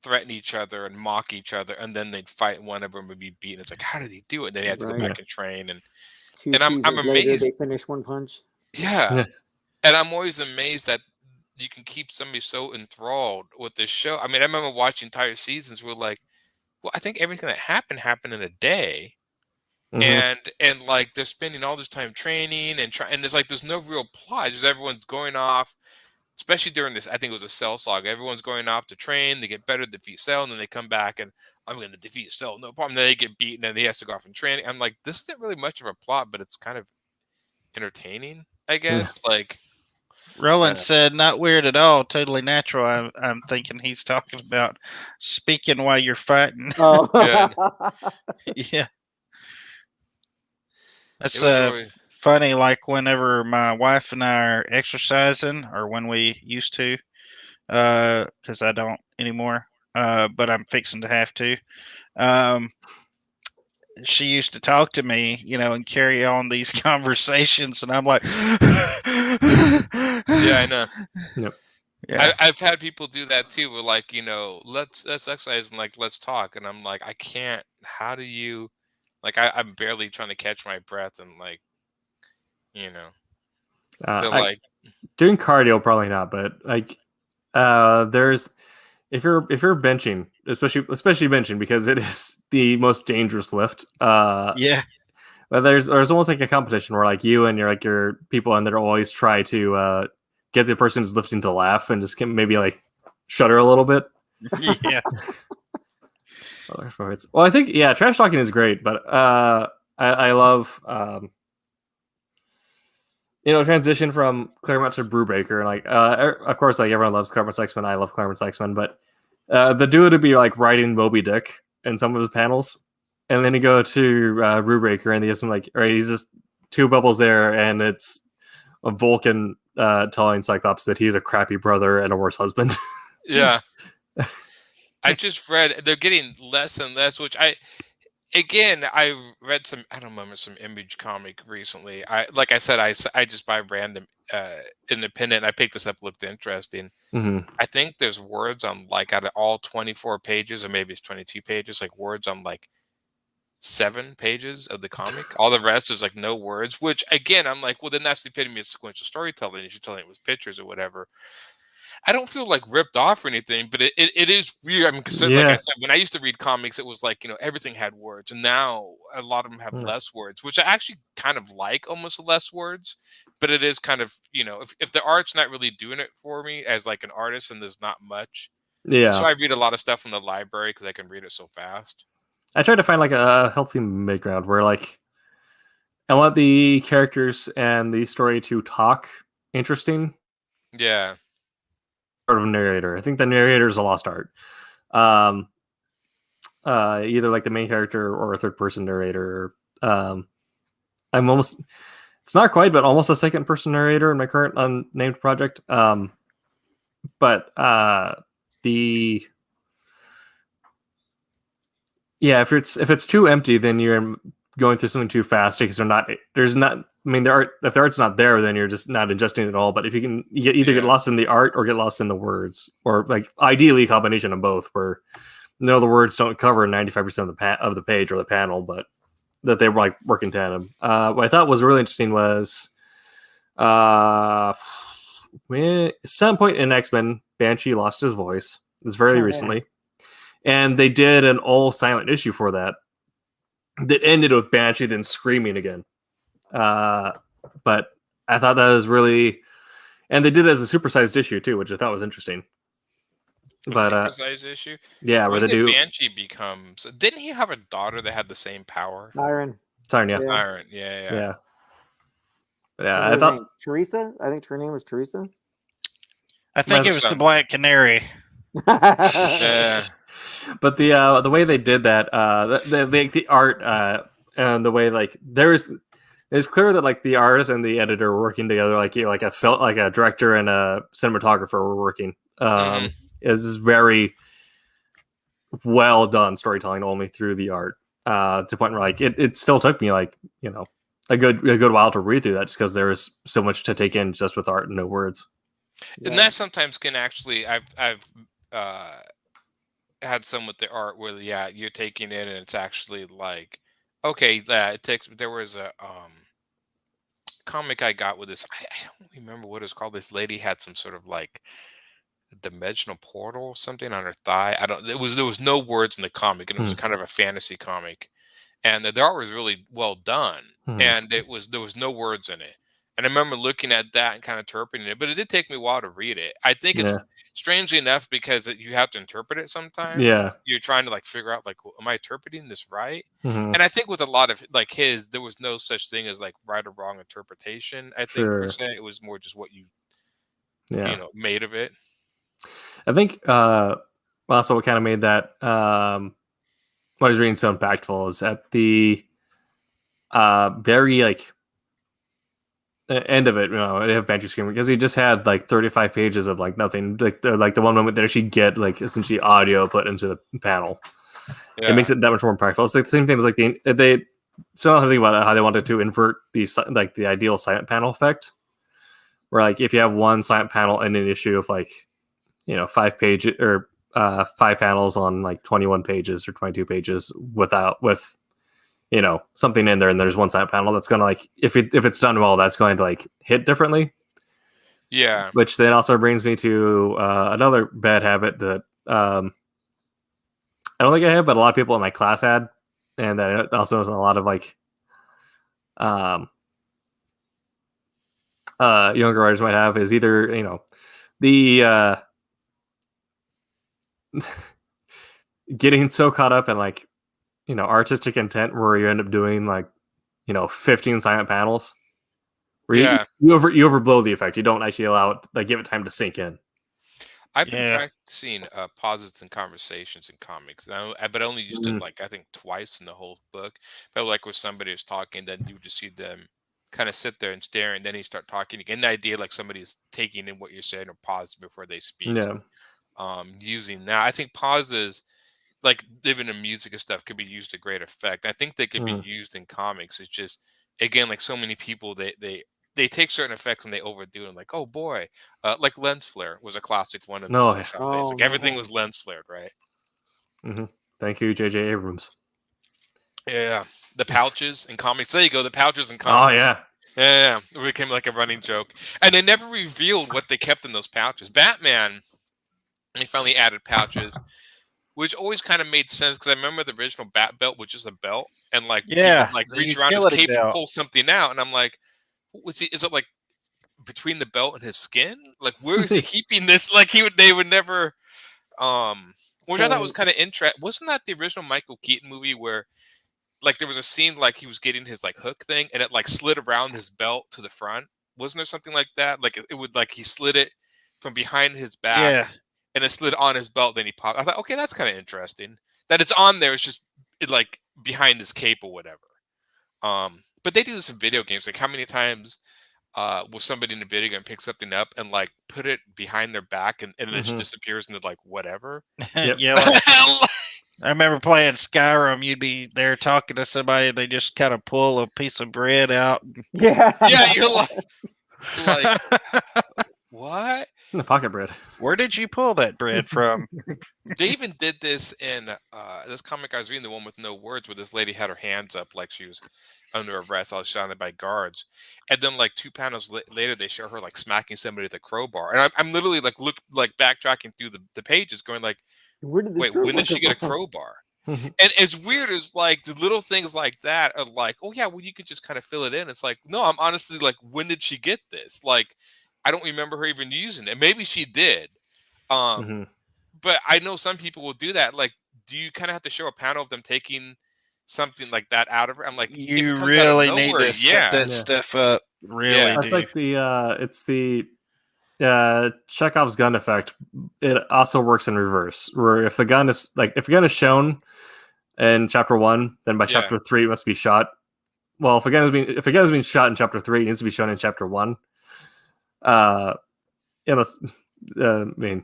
threaten each other and mock each other, and then they'd fight, and one of them would be beaten. It's like, how did he do it? And then he had to go back and train. And I'm later, amazed. They finish one punch. Yeah. And I'm always amazed that you can keep somebody so enthralled with this show. I mean, I remember watching entire seasons where like, well, I think everything that happened in a day. And like they're spending all this time training and it's like there's no real plot. Just everyone's going off, especially during this. I think it was a Cell saga. Everyone's going off to train. They get better, defeat Cell, and then they come back and I'm going to defeat Cell, no problem. Then they get beaten, and he has to go off and train. I'm like, this isn't really much of a plot, but it's kind of entertaining, I guess. Like, Roland said, "Not weird at all. Totally natural." I'm thinking he's talking about speaking while you're fighting. Oh, Good. Yeah, that's It was always funny. Like whenever my wife and I are exercising, or when we used to, because I don't anymore. But I'm fixing to have to. Um, she used to talk to me, and carry on these conversations, and I'm like, yeah, I know. Yep. Yeah. I've had people do that too. We're like, let's exercise and like let's talk, and I'm like, I can't. How do you? Like, I'm barely trying to catch my breath, and like, they're like, doing cardio probably not, but like there's if you're benching, especially benching because it is the most dangerous lift. Yeah. But there's almost like a competition where like you and your people in there always try to get the person who's lifting to laugh and just maybe like shudder a little bit. Yeah. Well, I think trash talking is great, but I love transition from Claremont to Brewbreaker, and like of course like everyone loves Claremont Sexman. I love Claremont Sexman, but the dude would be like writing Moby Dick in some of his panels, and then you go to Brewbreaker and he has some like he's just two bubbles there, and it's a Vulcan telling Cyclops that he's a crappy brother and a worse husband. yeah. I just read they're getting less and less, which I read some, I don't remember, some Image comic recently. Like I said, I just buy random independent. I picked this up, looked interesting. Mm-hmm. I think there's words on like out of all 24 pages, or maybe it's 22 pages, like words on like 7 pages of the comic. All the rest is like no words, which again, I'm like, well, then that's the epitome of sequential storytelling. You should tell it with pictures or whatever. I don't feel like ripped off or anything, but it is weird. I mean, because like I said, when I used to read comics, it was like, everything had words, and now a lot of them have less words, which I actually kind of like, almost less words. But it is kind of, if the art's not really doing it for me as like an artist, and there's not much. Yeah. So I read a lot of stuff from the library because I can read it so fast. I try to find like a healthy mid-ground where like I want the characters and the story to talk interesting. Yeah. Sort of narrator. I think the narrator is a lost art. Either like the main character or a third-person narrator. I'm almost, it's not quite, but almost a second-person narrator in my current unnamed project. But if it's too empty, then you're going through something too fast because if the art's not there, then you're just not ingesting it at all. But if you can get lost in the art or get lost in the words, or like ideally a combination of both, where the words don't cover 95% of the page or the panel, but that they like work in tandem. What I thought was really interesting was at some point in X-Men, Banshee lost his voice. It's very recently. And they did an all silent issue for that ended with Banshee then screaming again. But I thought that was really, and they did it as a supersized issue too, which I thought was interesting. Supersized issue? Yeah, where they do. Banshee becomes, didn't he have a daughter that had the same power? Iron. Yeah. Iron, yeah. Yeah, I thought Teresa. I think her name was Teresa. I think it was the Black Canary. Yeah. But the way they did that, the art and the way like it's clear that like the artist and the editor were working together, like a director and a cinematographer were working. Is very well done storytelling only through the art. To the point where like it still took me like a good while to read through that just because there was so much to take in just with art and no words. And that sometimes can actually I've had some with the art where you're taking it and it's actually like it takes. There was a comic I got with this, I don't remember what it's called. This lady had some sort of like dimensional portal or something on her thigh. There was no words in the comic, and it was kind of a fantasy comic, and the art was really well done, and there was no words in it. And I remember looking at that and kind of interpreting it, but it did take me a while to read it. I think it's strangely enough because you have to interpret it sometimes. Yeah, you're trying to like figure out like, am I interpreting this right? And I think with a lot of like there was no such thing as like right or wrong interpretation. I think per se, it was more just what you made of it. I think also what kind of made that what I was reading so impactful is at the very like end of it, they have Banshee Scream because he just had like 35 pages of like nothing, like the one moment that actually get like essentially audio put into the panel. Yeah. It makes it that much more impactful. It's like the same thing as like they so I think about how they wanted to invert the ideal silent panel effect, where like if you have one silent panel in an issue of like 5 pages or 5 panels on like 21 pages or 22 pages with something in there, and there's one silent panel that's gonna like if it's done well, that's going to like hit differently. Yeah. Which then also brings me to another bad habit that I don't think I have, but a lot of people in my class had, and that also was a lot of like younger writers might have, is either the getting so caught up in like artistic intent where you end up doing like 15 silent panels where you overblow the effect. You don't actually allow it, like give it time to sink in. I've been practicing pauses and conversations in comics, but I only used it like I think twice in the whole book. Felt like with somebody was talking, then you would just see them kind of sit there and stare, and then you start talking again. The idea like somebody's taking in what you're saying or pause before they speak. Yeah. Using that, I think pauses, like even in music and stuff, could be used to great effect. I think they could be used in comics. It's just again like so many people they take certain effects and they overdo it. Like, oh boy, like lens flare was a classic one of the Photoshop days. Like everything was lens flared, right? Mm-hmm. Thank you, J.J. Abrams. Yeah, the pouches in comics. There you go, the pouches in comics. Oh yeah. It became like a running joke, and they never revealed what they kept in those pouches. Batman, they finally added pouches, which always kind of made sense because I remember the original Bat belt was just a belt, and like he would like reach around his cape and pull something out, and I'm like, is it like between the belt and his skin? Like where is he keeping this? Like they would never which I thought was kind of interesting. Wasn't that the original Michael Keaton movie where like there was a scene like he was getting his like hook thing and it like slid around his belt to the front? Wasn't there something like that? Like it would like he slid it from behind his back and it slid on his belt, then he popped. I thought, okay, that's kind of interesting. That it's on there, it's just like behind his cape or whatever. But they do this in video games. Like how many times will somebody in a video game pick something up and like put it behind their back and it just disappears into like whatever? Yeah. I remember playing Skyrim. You'd be there talking to somebody, and they just kind of pull a piece of bread out. Yeah, you're like what? In the pocket bread. Where did you pull that bread from? They even did this in this comic I was reading, the one with no words, where this lady had her hands up like she was under arrest, all surrounded by guards, and then like 2 panels later, they show her like smacking somebody with a crowbar, and I'm literally like backtracking through the pages, going like, when did she get a crowbar? And it's weird is like the little things like that are like, oh yeah, well you could just kind of fill it in. It's like, no, I'm honestly like, when did she get this? Like, I don't remember her even using it. Maybe she did. But I know some people will do that. Like, do you kind of have to show a panel of them taking something like that out of her? I'm like, you really need to set that stuff up. Really, it's like the Chekhov's gun effect. It also works in reverse, where if a gun is shown in chapter 1, then by chapter 3 it must be shot. Well, if a gun has been shot in chapter 3, it needs to be shown in chapter 1. I mean,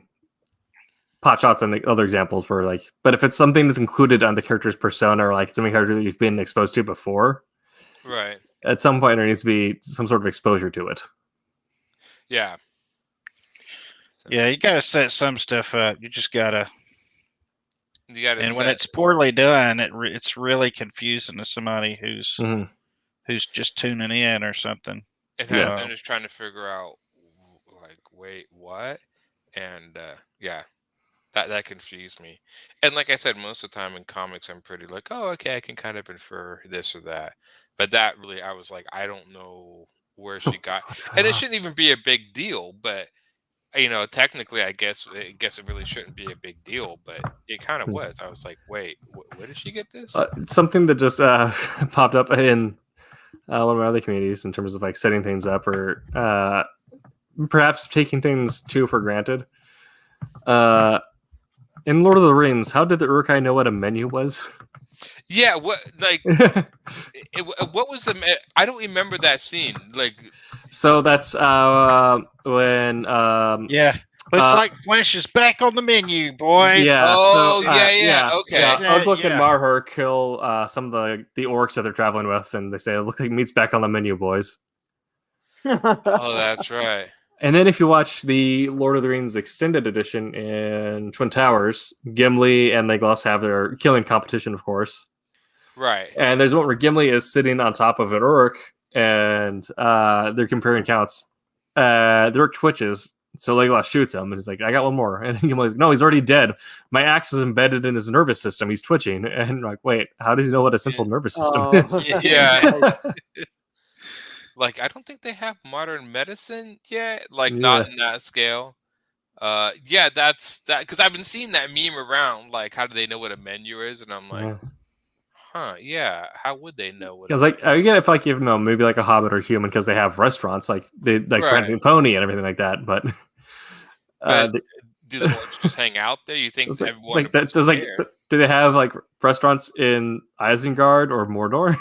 pot shots and other examples were like, but if it's something that's included on the character's persona or like something character that you've been exposed to before, right? At some point there needs to be some sort of exposure to it. Yeah. Yeah, you got to set some stuff up. You just gotta. And when it's poorly done, it's really confusing to somebody who's just tuning in or something. And I'm just trying to figure out, like, wait, what? And that confused me. And like I said, most of the time in comics, I'm pretty like, oh, okay, I can kind of infer this or that. But that really, I was like, I don't know where she got. And it shouldn't even be a big deal, but technically, I guess it really shouldn't be a big deal, but it kind of was. I was like, wait, where did she get this? Something that just popped up in one of my other communities in terms of like setting things up, or perhaps taking things too for granted. In Lord of the Rings, how did the Uruk-hai know what a menu was? Yeah, what what was I don't remember that scene. Like, So that's when Yeah. Looks like Flesh is back on the menu, boys. Yeah. oh so, yeah, okay. That's it, Ugluk and yeah. Marhur kill some of the orcs that they're traveling with, and they say, "It looks like meat's back on the menu, boys." Oh, that's right. And then if you watch the Lord of the Rings extended edition in Twin Towers, Gimli and Legolas have their killing competition, of course. Right. And there's one where Gimli is sitting on top of an Uruk, and they're comparing counts. The Uruk twitches, so Legolas shoots him, and he's like, "I got one more." And Gimli's like, "No, he's already dead. My axe is embedded in his nervous system. He's twitching." And like, wait, how does he know what a central nervous system is? Yeah. Like, I don't think they have modern medicine yet. Like, not in that scale. Yeah, that's that, because I've been seeing that meme around. Like, how do they know what a menu is? And I'm like, huh, yeah. How would they know what? Because like, I get if like you know maybe like a Hobbit or human because they have restaurants like they like Right. Prancing Pony and everything like that, but. Do the ones just hang out there? You think everyone like that? Does like do they have like restaurants in Isengard or Mordor?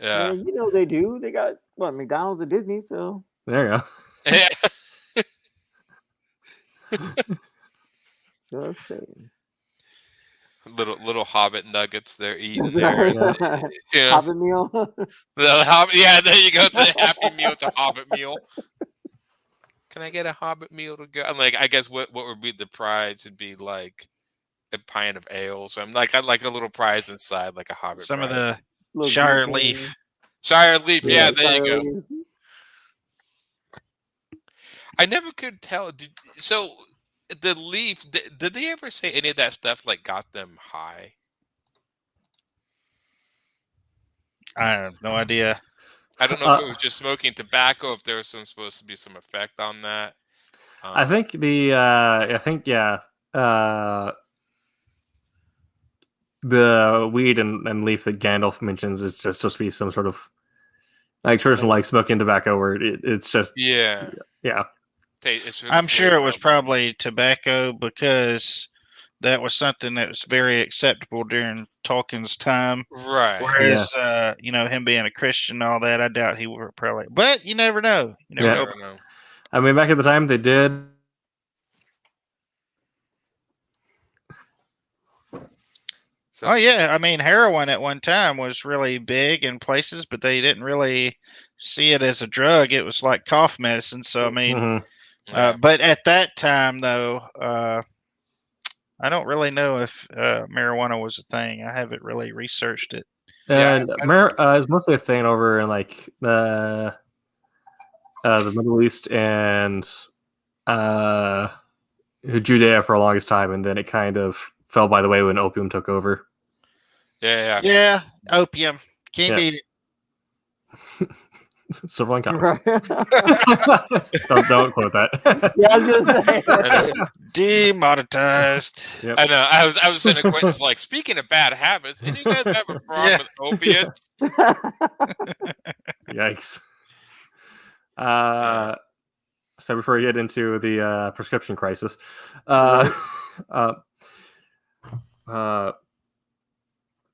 Yeah, you know they do. They got McDonald's at Disney, so there you go. Just saying. Little Hobbit nuggets they're eating That's there. right. Yeah. Hobbit meal. Yeah, there you go. It's a Happy Meal to Hobbit meal. Can I get a Hobbit meal to go? I'm like, I guess what would be the prize would be like a pint of ale. So I'm like, I'd like a little prize inside, like a Hobbit. Some prize. of the Little Shire green leaf. thing. Shire leaf. Yeah, there Shire you go. leaves. I never could tell. So the leaf, did they ever say any of that stuff like got them high? I have no idea. I don't know if it was just smoking tobacco, if there was supposed to be some effect on that. I think the weed and leaf that Gandalf mentions is just supposed to be some sort of like traditional like smoking tobacco where it's just yeah. I'm sure it was probably tobacco because that was something that was very acceptable during Tolkien's time. Right. Whereas, him being a Christian and all that, I doubt he would probably. But you never know. You never know. I mean, back at the time, they did. So, oh yeah, I mean, heroin at one time was really big in places, but they didn't really see it as a drug. It was like cough medicine. So I mean, but at that time, though, I don't really know if marijuana was a thing. I haven't really researched it. And is mostly a thing over in like the Middle East and Judea for the longest time, and then it kind of fell by the way when opium took over. Yeah, opium. Can't beat it. Silverline comics. don't quote that. Yeah, I was gonna say. Demonetized. Yep. I know. I was in acquaintance like, speaking of bad habits, any of you guys have a problem with opiates? Yikes. So before we get into the prescription crisis,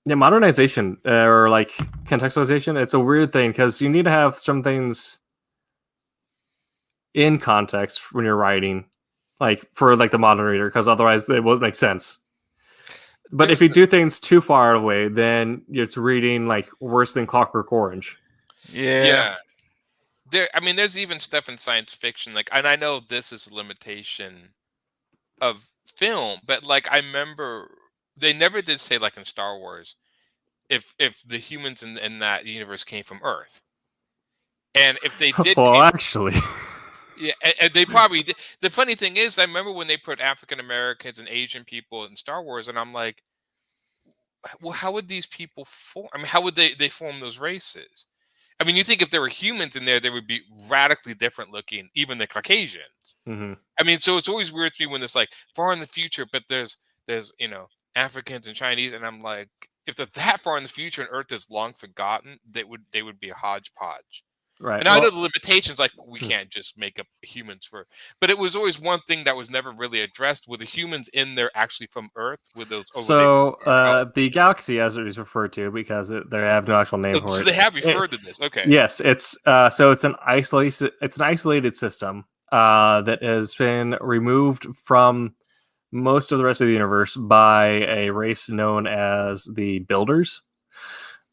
modernization or like contextualization, it's a weird thing because you need to have some things in context when you're writing, like for like the modern reader, because otherwise it won't make sense. But if you do things too far away, then it's reading like worse than Clockwork Orange. Yeah. There's even stuff in science fiction, like, and I know this is a limitation of film, but like I remember they never did say, like in Star Wars, if the humans in that universe came from Earth, and if they did, actually, yeah, and they probably did. The funny thing is, I remember when they put African Americans and Asian people in Star Wars, and I'm like, well, how would these people form? I mean, how would they form those races? I mean, you think if there were humans in there, they would be radically different looking, even the Caucasians. Mm-hmm. I mean, so it's always weird to me when it's like far in the future, but there's Africans and Chinese, and I'm like, if they're that far in the future and Earth is long forgotten, they would be a hodgepodge. Right. And I know Well, the limitations, like we can't just make up humans but it was always one thing that was never really addressed. Were the humans in there actually from Earth? With those, the galaxy, as it is referred to, because they have no actual name for so it. they have referred to this. Okay. Yes, it's it's an isolated system that has been removed from most of the rest of the universe by a race known as the Builders.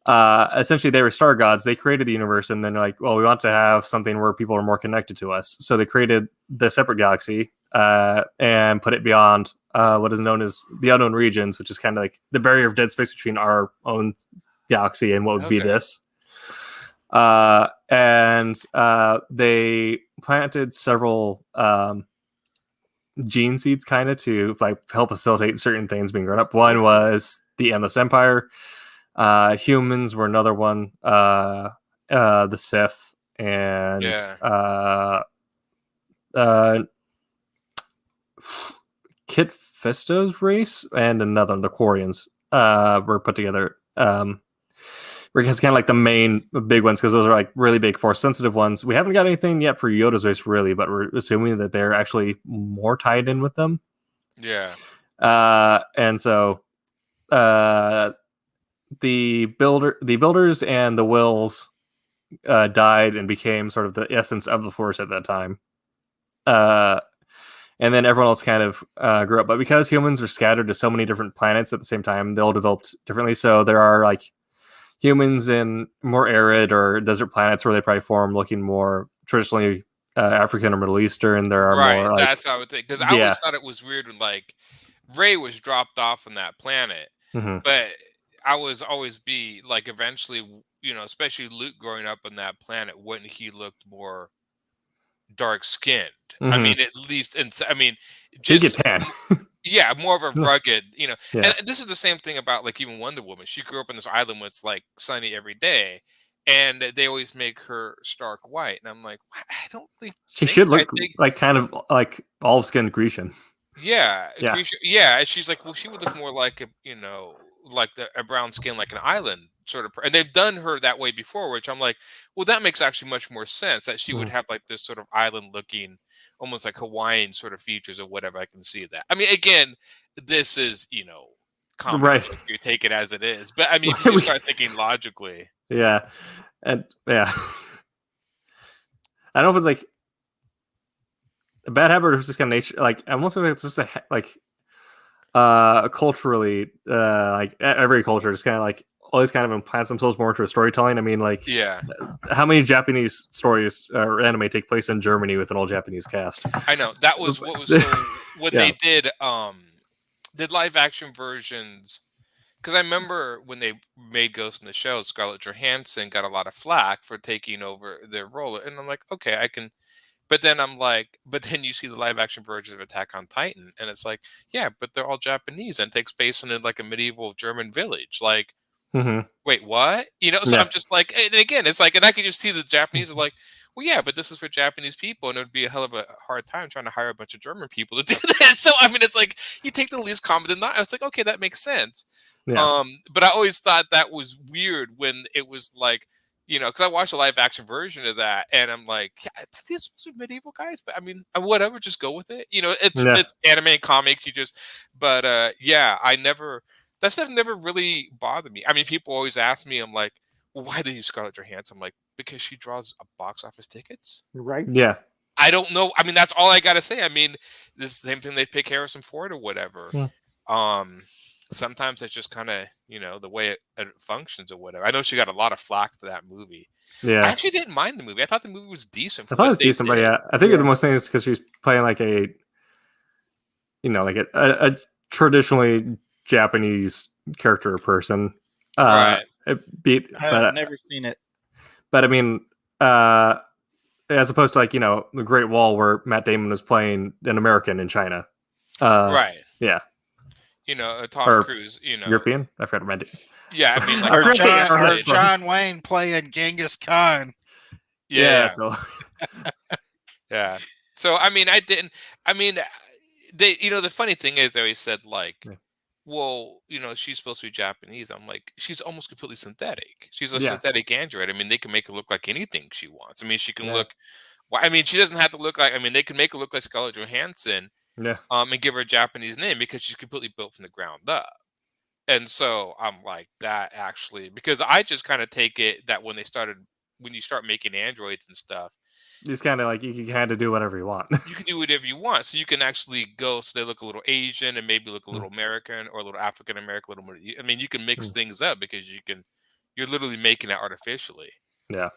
Essentially, they were star gods. They created the universe, and then like, well, we want to have something where people are more connected to us. So they created the separate galaxy and put it beyond what is known as the unknown regions, which is kind of like the barrier of dead space between our own galaxy and what would be this. And they planted several gene seeds kind of to like help facilitate certain things being grown up. One was the Endless Empire. Humans were another one. The Sith and Kit Fisto's race and another, the Quarians, were put together. Because kind of like the main big ones, because those are like really big force sensitive ones. We haven't got anything yet for Yoda's race really, but we're assuming that they're actually more tied in with them. Yeah. And so the builders and the Wills died and became sort of the essence of the Force at that time. And then everyone else kind of grew up. But because humans are scattered to so many different planets at the same time, they all developed differently. So there are like humans in more arid or desert planets where they probably form looking more traditionally African or Middle Eastern. There are more like, that's how I would think. Because I always thought it was weird when like Rey was dropped off on that planet. But I was always be like eventually, especially Luke growing up on that planet, wouldn't he looked more dark skinned? I mean, at least, just tan. Yeah, more of a rugged, And this is the same thing about like even Wonder Woman. She grew up on this island where it's like sunny every day, and they always make her stark white. And I'm like, I don't think she should look like kind of like olive skinned Grecian. Yeah. And she's like, well, she would look more like like a brown skin, like an island sort of. And they've done her that way before, which I'm like, well, that makes actually much more sense that she would have like this sort of island looking, almost like Hawaiian sort of features or whatever. I can see that. I mean, again, this is, comic book, you take it as it is. But I mean, if you just start thinking logically. Yeah. And I don't know if it's like a bad habit or just kind of nature. Like, I almost feel like it's just culturally, like every culture just kind of like always kind of implants themselves more into a storytelling. I mean, like, how many Japanese stories or anime take place in Germany with an all Japanese cast? I know that was what was when they did live action versions. Because I remember when they made Ghost in the Shell, Scarlett Johansson got a lot of flack for taking over their role, and I'm like, okay, I can. But then I'm like, but then you see the live action version of Attack on Titan, and it's like, yeah, but they're all Japanese and takes place in like a medieval German village. Like, wait, what? So I'm just like, and again, it's like, and I could just see the Japanese are like, well, yeah, but this is for Japanese people, and it would be a hell of a hard time trying to hire a bunch of German people to do this. So I mean, it's like you take the least common denominator. I was like, okay, that makes sense. Yeah. But I always thought that was weird when it was like, because I watched a live action version of that, and I'm like, yeah, these are medieval guys, but I mean, whatever, just go with it. It's anime and comics. But that stuff never really bothered me. I mean, people always ask me, I'm like, well, why do you use Scarlett Johansson? I'm like, because she draws a box office tickets. Right. Yeah. I don't know. I mean, that's all I got to say. I mean, this same thing they pick Harrison Ford or whatever. Sometimes it's just kind of, the way it functions or whatever. I know she got a lot of flack for that movie. Yeah. I actually didn't mind the movie. I thought the movie was decent. I thought it was decent, but I think the most thing is because she's playing like a traditionally Japanese character or person. Right. I've never seen it. But I mean, as opposed to like, the Great Wall where Matt Damon was playing an American in China. Right. Yeah. Tom Cruise, European? I forgot about it. Yeah, I mean, like, or John Wayne playing Genghis Khan. Yeah. Yeah. So, I mean, they, the funny thing is they always said, like, well, she's supposed to be Japanese. I'm like, she's almost completely synthetic. She's a Yeah. synthetic android. I mean, they can make her look like anything she wants. I mean, she can Yeah. look. Well, I mean, she doesn't have to look like. I mean, they can make her look like Scarlett Johansson, Yeah. and give her a Japanese name because she's completely built from the ground up. And so I'm like, that actually, because I just kind of take it that when you start making androids and stuff, It's kind of like you can kind of do whatever you want. you can do whatever you want. So you can actually go, so they look a little Asian and maybe look a Mm. little American or a little African American, a little more. I mean, you can mix Mm. things up because you're literally making it artificially. Yeah.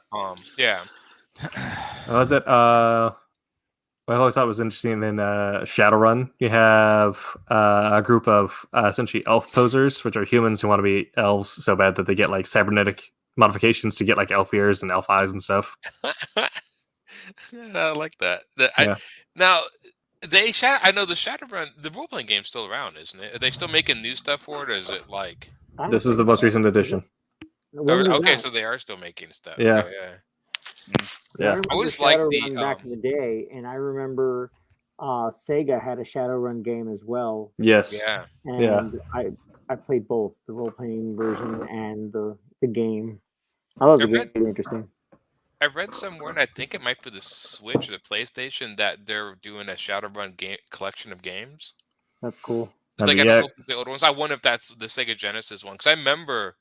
Yeah. What was it? What I always thought was interesting in Shadowrun, you have a group of essentially elf posers, which are humans who want to be elves so bad that they get like cybernetic modifications to get like elf ears and elf eyes and stuff. I like that. Yeah. Now, I know the Shadowrun, the role playing game's still around, isn't it? Are they still making new stuff for it, or is it like? I don't This is think the most so. recent edition. When was Okay, that? so they are still making stuff. Yeah. Okay, yeah. Yeah. remember always liked Shadowrun the, back in the day, and I remember Sega had a Shadowrun game as well, Yes. Yeah. and I played both the role playing version and the game. I love the game. Really interesting. I read somewhere, and I think it might be the Switch or the PlayStation, that they're doing a Shadowrun game collection of games. That's cool. I Like, mean, I yeah. don't know if it's the old ones. I wonder if that's the Sega Genesis one, because I remember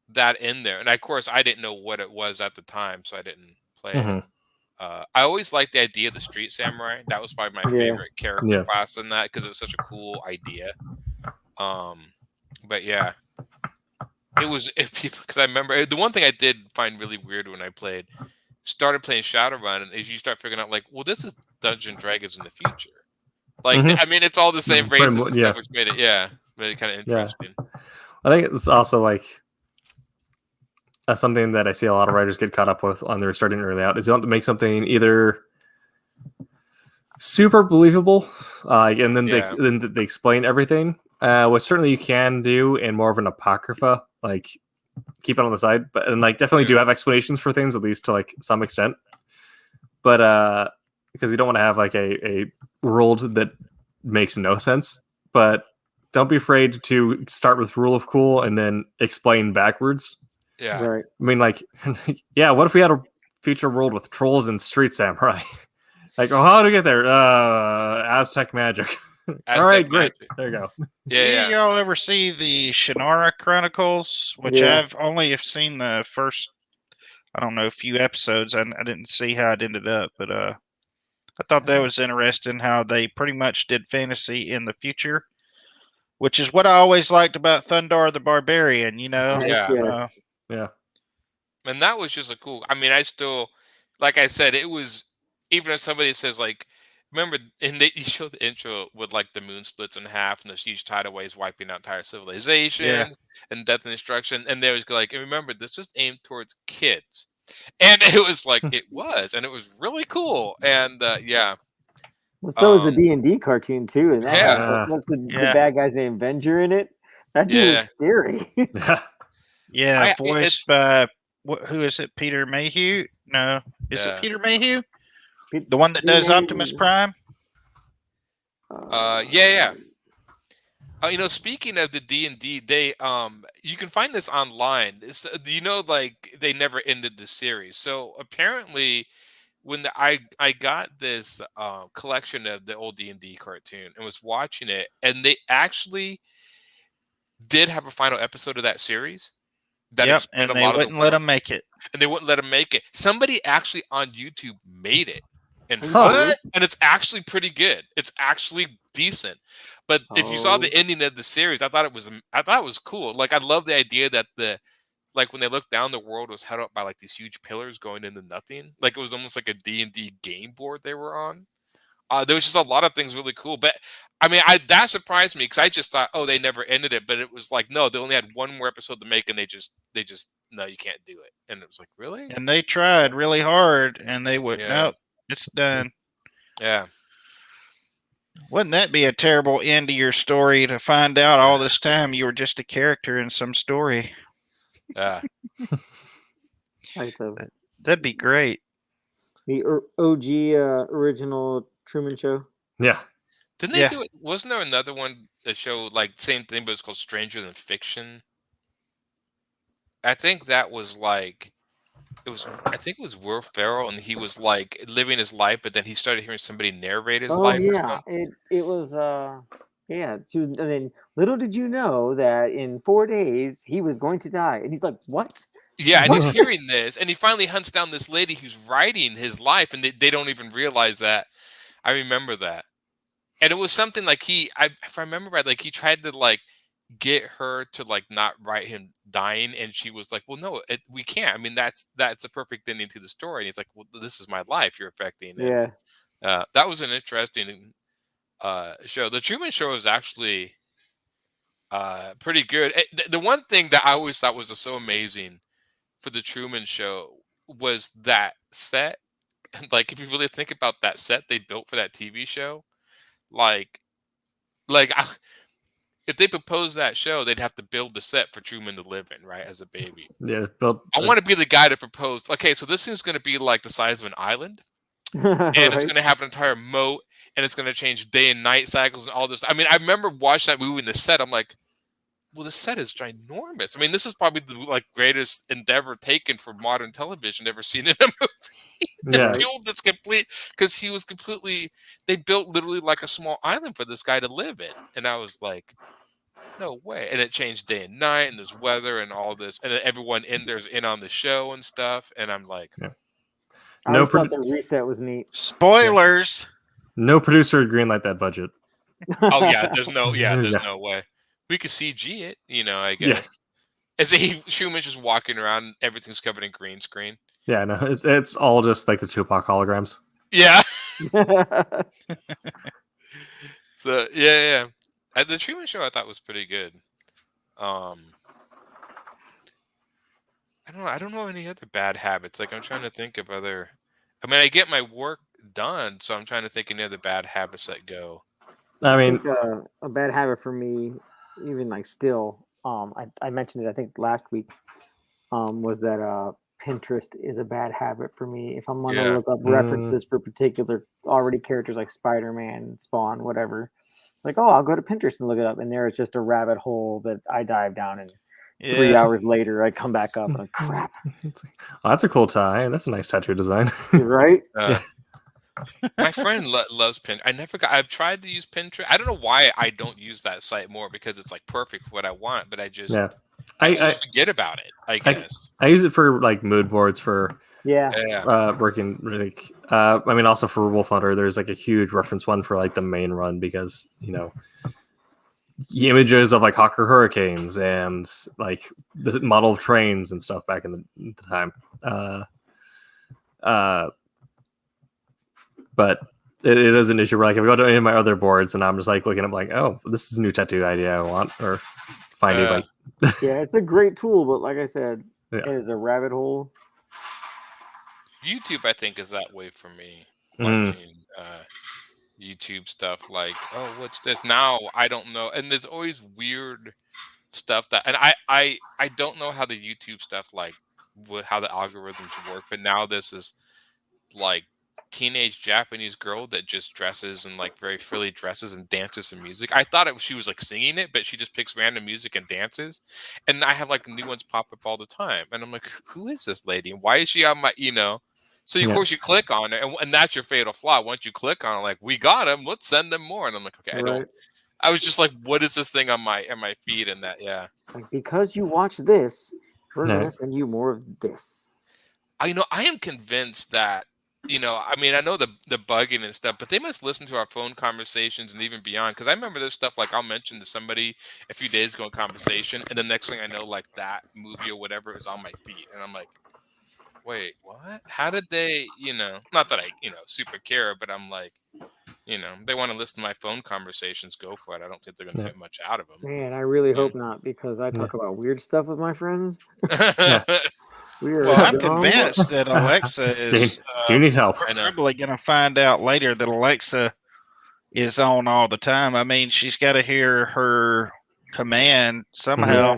that in there, and of course I didn't know what it was at the time, so I didn't play it. Mhm. I always liked the idea of the Street Samurai. That was probably my favorite character Yeah. class in that, because it was such a cool idea. But yeah, it was, because I remember the one thing I did find really weird when I started playing Shadowrun, and as you start figuring out, like, well, this is Dungeons and Dragons in the future. Like, Mhm. I mean, it's all the same Pretty races mu- and yeah. stuff, which made it kind of interesting. I think it's also like something that I see a lot of writers get caught up with on their starting early out is you want to make something either super believable, and then Yeah. they explain everything, which certainly you can do in more of an apocrypha, like keep it on the side, but and like definitely do have explanations for things, at least to like some extent. But because you don't want to have like a world that makes no sense, but don't be afraid to start with rule of cool and then explain backwards. Yeah. Right. I mean, like, yeah, what if we had a future world with trolls and street samurai? Like, oh, how do we get there? Aztec magic. All right, great. Magic. There you go. Yeah. Did y'all ever see the Shinara Chronicles? Which Yeah. I've only have seen the first, I don't know, few episodes. I didn't see how it ended up, but I thought that was interesting how they pretty much did fantasy in the future, which is what I always liked about Thundar the Barbarian. Yeah. Yes. Yeah. And that was just a cool. I mean, I still, like I said, it was, even if somebody says, like, remember, and you show the intro with like the moon splits in half and those huge tidal waves wiping out entire civilizations and death and destruction, and they was like, and remember, this was aimed towards kids, and it was like it was, and it was really cool, and yeah. Well, so is the D&D cartoon too, and that Yeah. what's the bad guy's name? Venger in it. That dude Yeah. was scary. Yeah, voiced by who is it? Peter Mayhew? No, is it Peter Mayhew? The one that does Optimus Prime? Yeah. Speaking of the D&D, they you can find this online. Like, they never ended the series. So apparently, when I got this collection of the old D&D cartoon and was watching it, and they actually did have a final episode of that series. Yep, and they wouldn't let them make it. And they wouldn't let them make it. Somebody actually on YouTube made it. And What? And it's actually pretty good. It's actually decent. But if you saw the ending of the series, I thought it was cool. Like, I love the idea that when they looked down, the world was held up by like these huge pillars going into nothing. Like, it was almost like a D&D game board they were on. There was just a lot of things really cool. But I mean, that surprised me, because I just thought, oh, they never ended it. But it was like, no, they only had one more episode to make, and they just no, you can't do it. And it was like, really? And they tried really hard, and they would, nope, it's done. Yeah. Wouldn't that be a terrible end to your story, to find out all this time you were just a character in some story? Yeah. That'd be great. The OG original Truman Show. Yeah. Didn't they do it? Wasn't there another one that showed like same thing, but it's called Stranger Than Fiction? I think that was like I think it was Will Ferrell, and he was like living his life, but then he started hearing somebody narrate his Oh life. Or yeah, something. it was yeah. She was, and then little did you know that in 4 days he was going to die, and he's like, "What?" Yeah, and he's hearing this, and he finally hunts down this lady who's writing his life, and they don't even realize that. I remember that, and it was something like if I remember right, like he tried to like get her to like not write him dying, and she was like, "Well, no, we can't. I mean, that's a perfect ending to the story." And he's like, "Well, this is my life you're affecting." And Yeah. that was an interesting show. The Truman Show is actually pretty good. The one thing that I always thought was so amazing for the Truman Show was that set. Like, if you really think about that set they built for that TV show, like if they proposed that show, they'd have to build the set for Truman to live in, right, as a baby. Yeah, built. I want to be the guy to propose. Okay, so this thing's going to be like the size of an island, and it's going to have an entire moat, and it's going to change day and night cycles and all this. I mean, I remember watching that movie in the set. I'm like, well, the set is ginormous. I mean, this is probably the like greatest endeavor taken for modern television ever seen in a movie. Yeah. Build this complete, because he was completely. They built literally like a small island for this guy to live in, and I was like, no way. And it changed day and night, and there's weather and all this, and then everyone in there's in on the show and stuff. And I'm like, Yeah. I always thought the reset was neat. Spoilers. No producer would greenlight that budget. oh yeah, there's no way. We could CG it, I guess. As Schumann just walking around, everything's covered in green screen. Yeah, no, it's all just like the Tupac holograms. Yeah. So yeah. The Truman Show I thought was pretty good. I don't know any other bad habits. Like, I'm trying to think of other. I mean, I get my work done, so I'm trying to think of any other bad habits that go. I mean, think, a bad habit for me, even like still, I mentioned it I think last week, was that Pinterest is a bad habit for me. If I'm gonna look up references for particular already characters like Spider-Man, Spawn, whatever, like, oh, I'll go to Pinterest and look it up, and there is just a rabbit hole that I dive down, and 3 hours later I come back up and like, crap. Oh, that's a cool tie. That's a nice tattoo design. Right? My friend loves Pinterest. I've tried to use Pinterest. I don't know why I don't use that site more, because it's like perfect for what I want, but I just I forget about it, I guess. I use it for like mood boards for working. Like, I mean, also for Wolf Hunter, there's like a huge reference one for like the main run, because images of like Hawker Hurricanes and like the model of trains and stuff back in the time. But it is an issue where, like, if I go to any of my other boards and I'm just like looking at like, oh, this is a new tattoo idea I want, or finding like it's a great tool, but like I said, it is a rabbit hole. YouTube, I think, is that way for me. Watching YouTube stuff, like, oh, what's this now? I don't know, and there's always weird stuff that, and I don't know how the YouTube stuff, like, how the algorithms work, but now this is like teenage Japanese girl that just dresses in like very frilly dresses and dances to music. I thought she was like singing it, but she just picks random music and dances. And I have like new ones pop up all the time, and I'm like, who is this lady? And why is she on my, So of course you click on it, and that's your fatal flaw. Once you click on it, like, we got them, let's send them more. And I'm like, okay, I was just like, what is this thing on my feed? And that, like, because you watch this, we're gonna send you more of this. I am convinced that. I mean, I know the bugging and stuff, but they must listen to our phone conversations and even beyond. Because I remember there's stuff like I'll mention to somebody a few days ago in conversation, and the next thing I know, like, that movie or whatever is on my feed, and I'm like, wait, what? How did they? Not that I super care, but I'm like, they want to listen to my phone conversations. Go for it. I don't think they're gonna get much out of them. Man, I really hope not, because I talk about weird stuff with my friends. Well, I'm convinced that Alexa is. Do you need help? Probably going to find out later that Alexa is on all the time. I mean, she's got to hear her command somehow,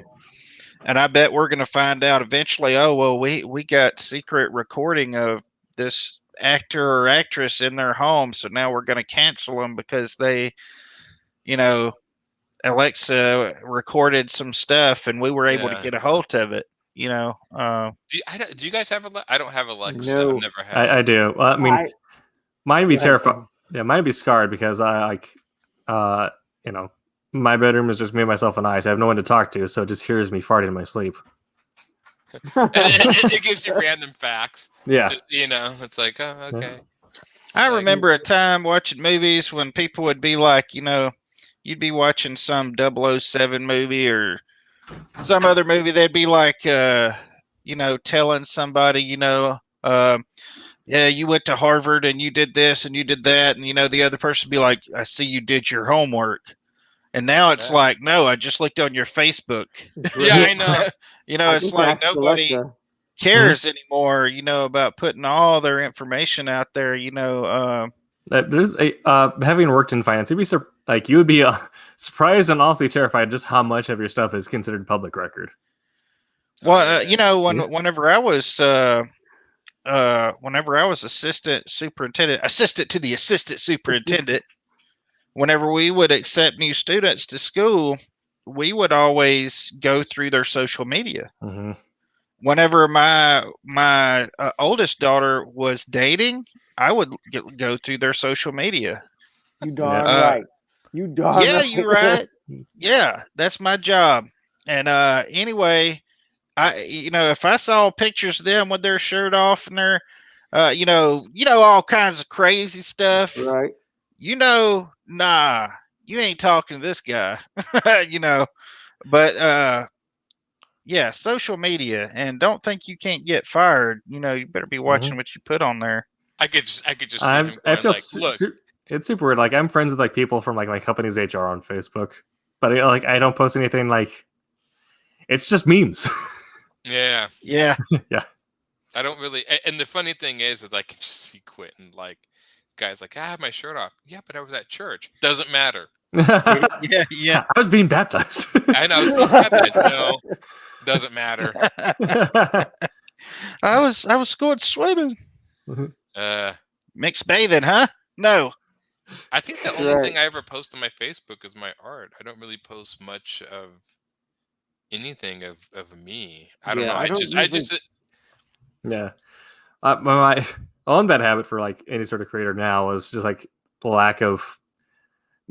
and I bet we're going to find out eventually. Oh well, we got secret recording of this actor or actress in their home, so now we're going to cancel them because they, you know, Alexa recorded some stuff and we were able to Yeah. get a hold of it. You know, Do you guys have I don't have Alexa. No. I've never had. I do. Well, I mean, mine be Go ahead, terrified. Tim. Yeah, mine be scarred because I like, you know, my bedroom is just me, myself, and I. So I have no one to talk to, so it just hears me farting in my sleep. And it gives you random facts. Yeah. Just, it's like, oh, okay. I Like- remember a time watching movies when people would be like, you'd be watching some 007 movie or some other movie. They'd be like, telling somebody, yeah, you went to Harvard and you did this and you did that. And, the other person would be like, I see you did your homework. And now it's Yeah. like, no, I just looked on your Facebook. Yeah, I know. I It's just like asked nobody Alexa. cares anymore, about putting all their information out there, There's a having worked in finance, you would be surprised and also terrified just how much of your stuff is considered public record. Well, Yeah. whenever I was assistant to the assistant superintendent, whenever we would accept new students to school, we would always go through their social media. Mm-hmm. Whenever my oldest daughter was dating, I would go through their social media. You darn Yeah. right. You darn Yeah, right. you're right. Yeah, that's my job. And anyway, if I saw pictures of them with their shirt off and their, all kinds of crazy stuff, Right. nah, you ain't talking to this guy, But yeah, social media, and don't think you can't get fired. You better be watching what you put on there. I could just see him I going feel like, look. it's super weird. Like I'm friends with like people from like my company's HR on Facebook, but I don't post anything. Like it's just memes. Yeah. Yeah. Yeah. I don't really. And the funny thing is I can just see Quentin, like, guys like, I have my shirt off. Yeah, but I was at church. Doesn't matter. Yeah. I was being baptized. I know. I was being baptized. No, doesn't matter. I was going swimming. Mixed bathing, huh? No. I think the only thing I ever post on my Facebook is my art. I don't really post much of anything of me. I don't know. I just yeah. My own bad habit for like any sort of creator now is just like the lack of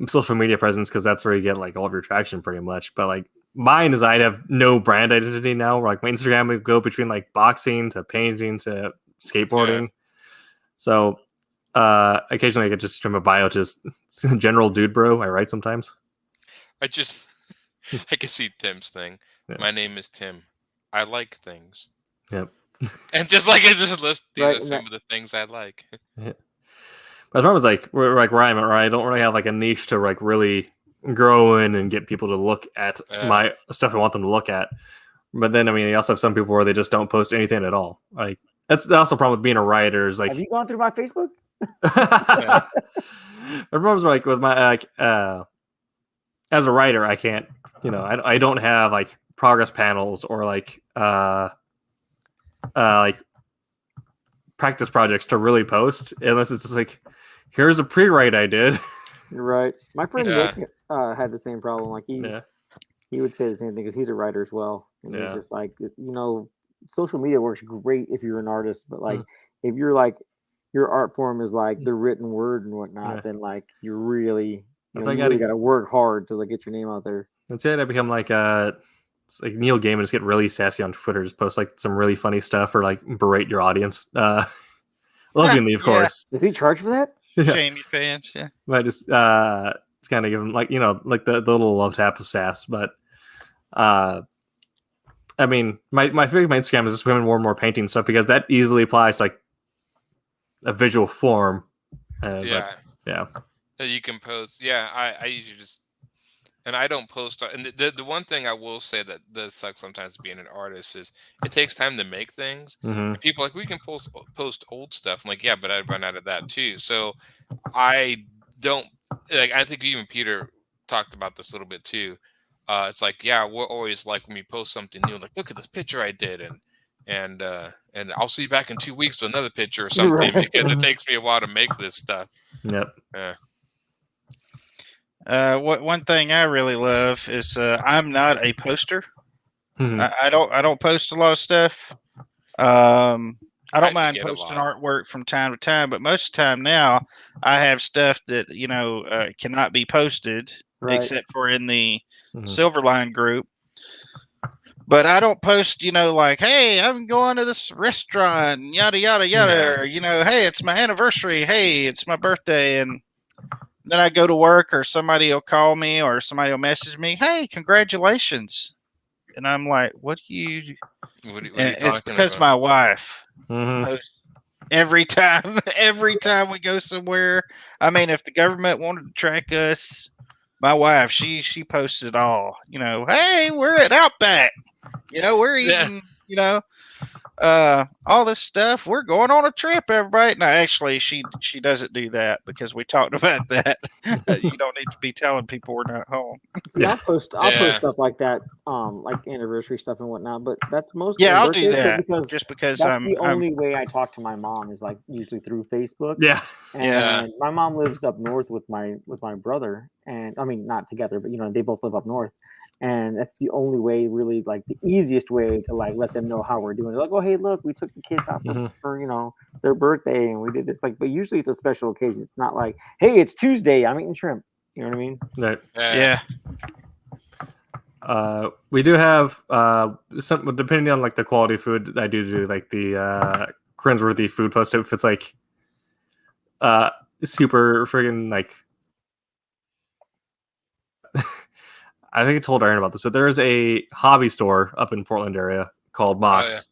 social media presence, because that's where you get like all of your traction pretty much. But like mine is I have no brand identity now. Like my Instagram would go between like boxing to painting to skateboarding. Yeah. So occasionally I could just trim a bio, just general dude bro. I write sometimes. I can see Tim's thing. Yeah. My name is Tim. I like things. Yep. And just like it just list, these are some of the things I like. Yeah. But the problem is like where I'm at, right? I don't really have like a niche to like really grow in and get people to look at my stuff I want them to look at. But then I mean, you also have some people where they just don't post anything at all. Like that's also a problem with being a writer. Is like, have you gone through my Facebook? The problems like with my like as a writer, I can't. I don't have like progress panels or like practice projects to really post unless it's just like, here's a pre-write I did. You're right. My friend Nick had the same problem. Like he would say the same thing because he's a writer as well. And he's just like, social media works great if you're an artist, but like if you're like your art form is like the written word and whatnot, then like you're really you really got to work hard to like get your name out there. That's it. I become like it's like Neil Gaiman, just get really sassy on Twitter, just post like some really funny stuff or like berate your audience. Lovingly, of course. Does he charge for that? Jamie fans, yeah. But just kind of give him like like the little love tap of sass. But I mean, my favorite my Instagram is just women more and more painting stuff because that easily applies to like a visual form. Yeah. That you can post. Yeah, I usually just. And I don't post. And the one thing I will say that does suck sometimes being an artist is it takes time to make things. Mm-hmm. And people are like, we can post old stuff. I'm like, yeah, but I'd run out of that too. So I don't like. I think even Peter talked about this a little bit too. It's like, yeah, we're always like when we post something new, like, look at this picture I did, and and I'll see you back in 2 weeks with another picture or something Right. because it takes me a while to make this stuff. Yep. One thing I really love is I'm not a poster. Mhm. I don't post a lot of stuff. I don't mind forget a posting lot. artwork from time to time, but most of the time now I have stuff that cannot be posted Right. except for in the Mhm. Silverline group. But I don't post, like, hey, I'm going to this restaurant, and yada yada yada. Yeah. Or, hey, it's my anniversary. Hey, it's my birthday, and then I go to work, or somebody will call me, or somebody will message me, hey, congratulations. And I'm like, what do you? What are you And it's talking because about? my wife Mhm. posts every time, every time we go somewhere. I mean, if the government wanted to track us, my wife, she posts it all. Hey, we're at Outback. We're Yeah. eating. All this stuff. We're going on a trip, everybody. No, actually, she doesn't do that because we talked about that. You don't need to be telling people we're not home. See, Yeah. I'll post Yeah. stuff like that, like anniversary stuff and whatnot. But that's mostly Yeah, and I'll do birthdays, but that because just because that's I'm the only way I talk to my mom is like usually through Facebook. Yeah. And Yeah. my mom lives up north with my brother, and I mean not together, but they both live up north, and that's the only way, really, like the easiest way to like let them know how we're doing. They're like, oh hey, look, we took the kids out Mhm. for their birthday, and we did this. Like, but usually it's a special occasion. It's not like, hey, it's Tuesday, I'm eating shrimp. You know what I mean? Right. yeah. We do have some, depending on like the quality of food. I do like the cringeworthy food post if it's like super friggin' like. I think I told Aaron about this, but there is a hobby store up in Portland area called Mox.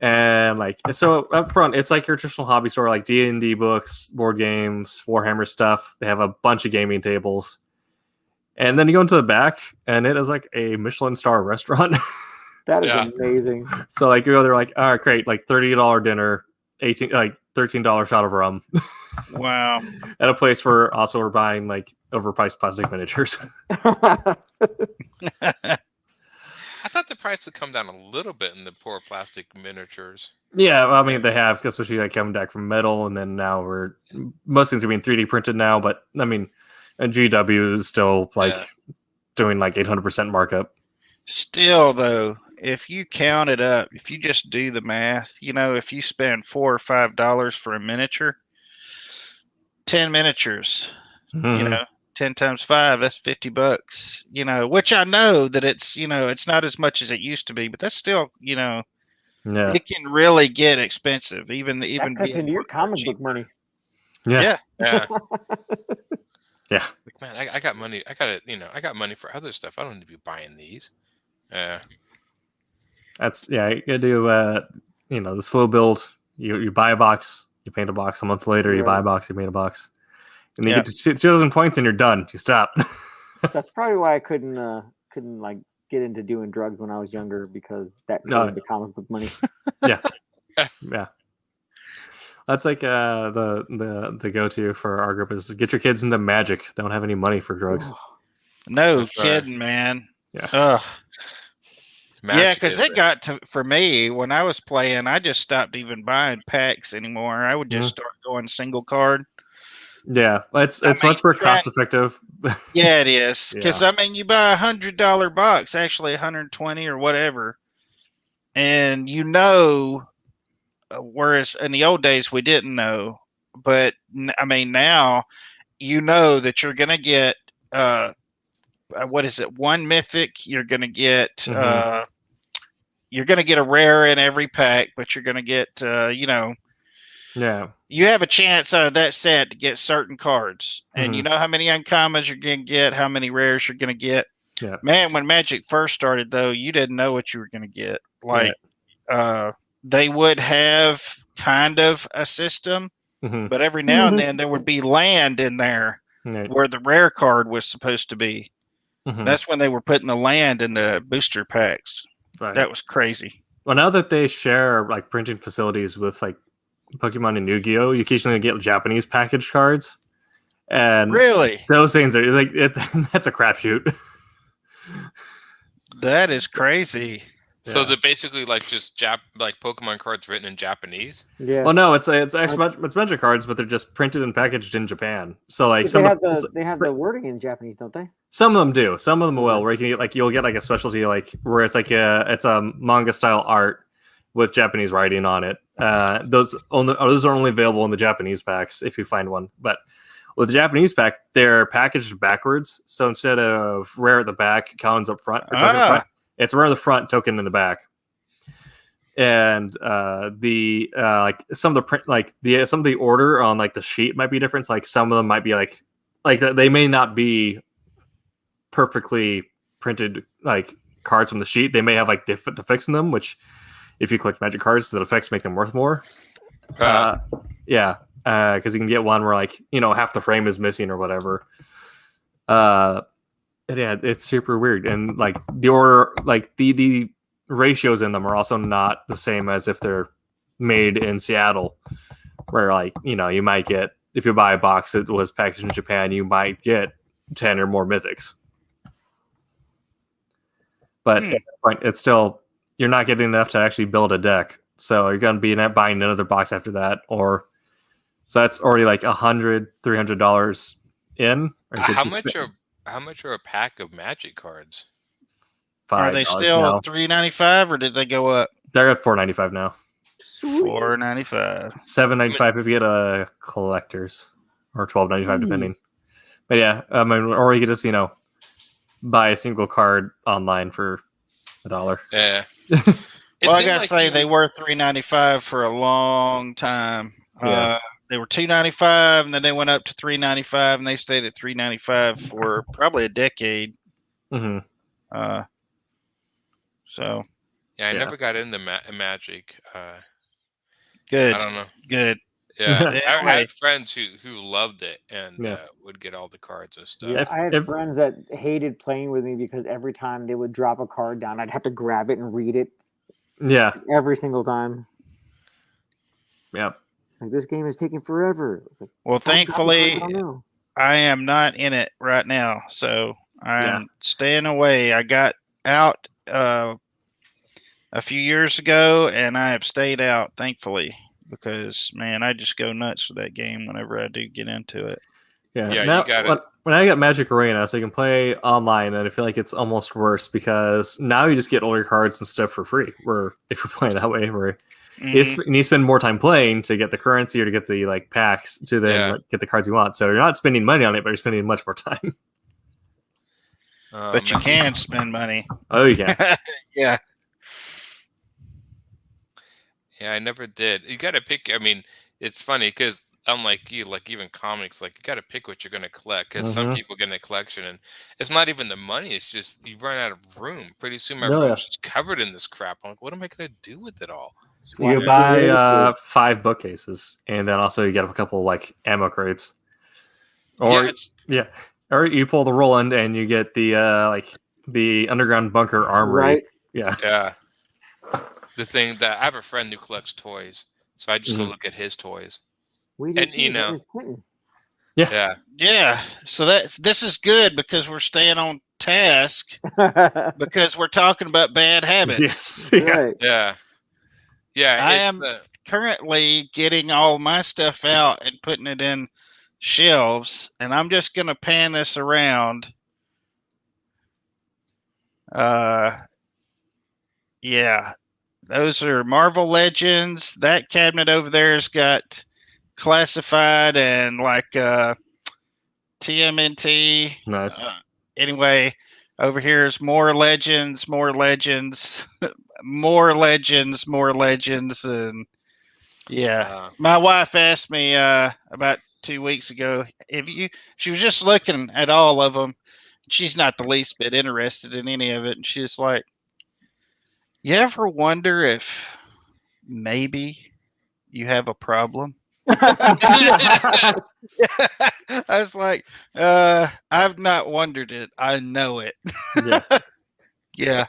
And like, so up front, it's like your traditional hobby store, like D&D books, board games, Warhammer stuff. They have a bunch of gaming tables. And then you go into the back, and it is like a Michelin star restaurant. That is Yeah. amazing. So like you go there, like, all right, great, like $30 dinner, $13 shot of rum, Wow. at a place where also we're buying like overpriced plastic miniatures. I thought the price would come down a little bit in the poor plastic miniatures. Yeah, well, I mean they have, especially like coming back from metal, and then now most things are being 3D printed now. But I mean, and GW is still like doing like 800% markup. Still, though, if you count it up, if you just do the math, if you spend $4 or $5 for a miniature, 10 miniatures, Mhm. 10 times 5, that's $50. Which I know that it's not as much as it used to be, but that's still, Yeah, it can really get expensive. Even That cuts being into your more comic cheap. book money. yeah, Yeah. yeah. Like, man, I got money. I got money for other stuff. I don't need to be buying these. Yeah. That's you gotta do the slow build. You buy a box, you paint a box. A month later, you buy a box, you paint a box, and then you Yeah. get to 2,000 points, and you're done. You stop. That's probably why I couldn't like get into doing drugs when I was younger, because that No. cut into comic book money. Yeah. That's like the go-to for our group is get your kids into magic. Don't have any money for drugs. No That's right. kidding, man. Yeah. Ugh. Yeah, Magic because is it got to, for me, when I was playing, I just stopped even buying packs anymore. I would just start going single card. Yeah, it's I much mean, more cost effective. Yeah, it is. Because, Yeah. I mean, you buy $100 box, actually 120 or whatever. And whereas in the old days, we didn't know. But, I mean, now that you're going to get, what is it? One mythic, you're going to get, you're going to get a rare in every pack, but you're going to get, Yeah. you have a chance out of that set to get certain cards. And you know how many uncommons you're going to get, how many rares you're going to get. Yeah. Man, when Magic first started, though, you didn't know what you were going to get. Like, they would have kind of a system, but every now and then there would be land in there where the rare card was supposed to be. That's when they were putting the land in the booster packs. Right. That was crazy. Well, now that they share like printing facilities with like Pokemon and Yu-Gi-Oh, you occasionally get Japanese package cards, and Really, those things are like that's a crapshoot. that is crazy. So they're basically like just like Pokemon cards written in Japanese. Yeah. Well, no, it's actually it's Magic cards, but they're just printed and packaged in Japan. So like But they have the wording in Japanese, don't they? some of them do. Some of them will. Where you can get, like you'll get like a specialty like where it's like it's a manga style art with Japanese writing on it. Those are only available in the Japanese packs if you find one. But with the Japanese pack, they're packaged backwards. So instead of rare at the back, commons up front, it's rare at the front, token in the back. And like some of the print, like some of the order on like the sheet might be different. So, like some of them might be like they may not be perfectly printed like cards from the sheet. They may have like different effects in them, which if you collect Magic cards, the effects make them worth more. Because you can get one where like half the frame is missing or whatever. It's super weird, and like the order, like the ratios in them are also not the same as if they're made in Seattle, where like you might get, if you buy a box that was packaged in Japan, you might get 10 or more mythics. But at that point, it's still, you're not getting enough to actually build a deck, so you're going to be buying another box after that, so that's already like $100-$300 in. How much are a pack of Magic cards? Are they still $3.95 or did they go up? They're at $4.95 now. $4.95. $7.95 if you get a collector's, or $12.95 depending. But yeah, or you could just buy a single card online for $1. Yeah. Well, I gotta say they were $3.95 for a long time. Yeah. They were $2.95, and then they went up to $3.95, and they stayed at $3.95 for probably a decade. Mm-hmm. So. Yeah, I never got into Magic. Good. I don't know. Good. Yeah, I had friends who loved it and would get all the cards and stuff. Yeah, I had friends that hated playing with me because every time they would drop a card down, I'd have to grab it and read it. Yeah. Every single time. Yep. Like, this game is taking forever. Like, well, thankfully, I am not in it right now, so I'm staying away. I got out a few years ago, and I have stayed out, thankfully, because, man, I just go nuts for that game whenever I do get into it. Yeah, you got it. When I got Magic Arena, so you can play online, and I feel like it's almost worse because now you just get all your cards and stuff for free. Where if you're playing that way, where you spend more time playing to get the currency or to get the like packs to then get the cards you want. So you're not spending money on it, but you're spending much more time. But you can spend money. Oh, you can. Yeah. Yeah, I never did. You got to pick. I mean, it's funny because unlike you, like even comics, like you got to pick what you're going to collect because some people get in a collection and it's not even the money. It's just you run out of room. Pretty soon my room's just covered in this crap. I'm like, what am I going to do with it all? You buy 5 bookcases, and then also you get a couple like ammo crates. Or or you pull the Roland and you get the underground bunker armory. Right. Yeah. The thing that I have a friend who collects toys, so I just go look at his toys. Yeah. So this is good because we're staying on task because we're talking about bad habits. Yes. Yeah. I am currently getting all my stuff out and putting it in shelves, and I'm just gonna pan this around. Those are Marvel Legends. That cabinet over there's got classified and like TMNT. Nice. Anyway, over here is more Legends, more Legends, more Legends, more Legends, and my wife asked me about 2 weeks ago she was just looking at all of them. She's not the least bit interested in any of it, and she's like, you ever wonder if maybe you have a problem? I was like, I've not wondered it. I know it. Yeah.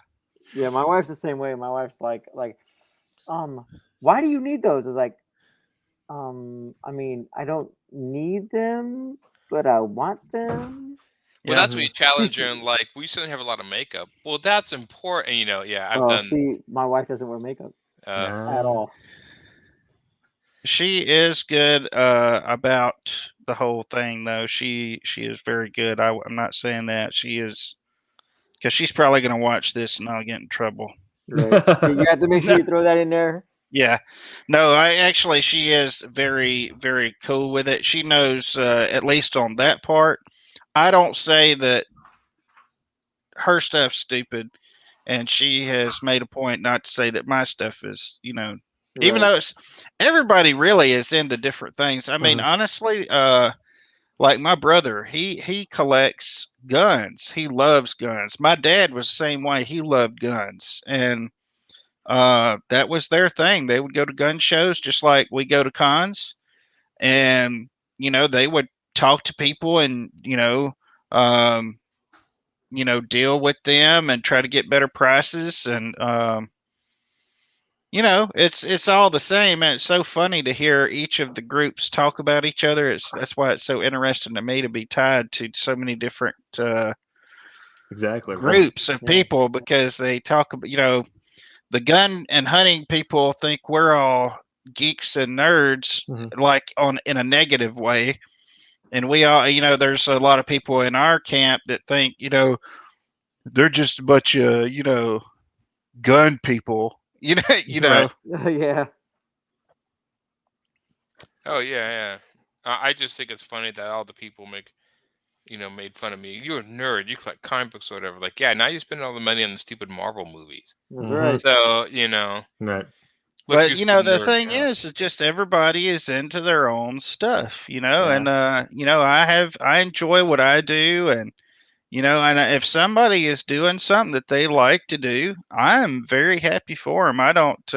Yeah, my wife's the same way. My wife's like, why do you need those? It's like, I mean, I don't need them, but I want them. Well, that's what you challenge She's- her and like, we shouldn't have a lot of makeup. Well, that's important. You know, yeah, I've Oh, done. see, my wife doesn't wear makeup at all. She is good about the whole thing, though. She is very good. I'm not saying that she is, because she's probably going to watch this and I'll get in trouble. Right. You have to make sure you throw that in there. Yeah, no, she is very, very cool with it. She knows at least on that part. I don't say that her stuff's stupid, and she has made a point not to say that my stuff is, even though everybody really is into different things. I mean, honestly, like my brother, he collects guns. He loves guns. My dad was the same way. He loved guns, and that was their thing. They would go to gun shows just like we go to cons, and they would talk to people and deal with them and try to get better prices, and it's all the same, and it's so funny to hear each of the groups talk about each other. That's why it's so interesting to me to be tied to so many different groups of people, because they talk about, the gun and hunting people think we're all geeks and nerds, like in a negative way. And we all, there's a lot of people in our camp that think, they're just a bunch of, gun people, Yeah. Oh yeah. I just think it's funny that all the people made fun of me. You're a nerd. You collect comic books or whatever. Like, yeah, now you spend all the money on the stupid Marvel movies. That's right. So, Right. But the thing is just everybody is into their own stuff, and I enjoy what I do, and and if somebody is doing something that they like to do, I'm very happy for them. I don't,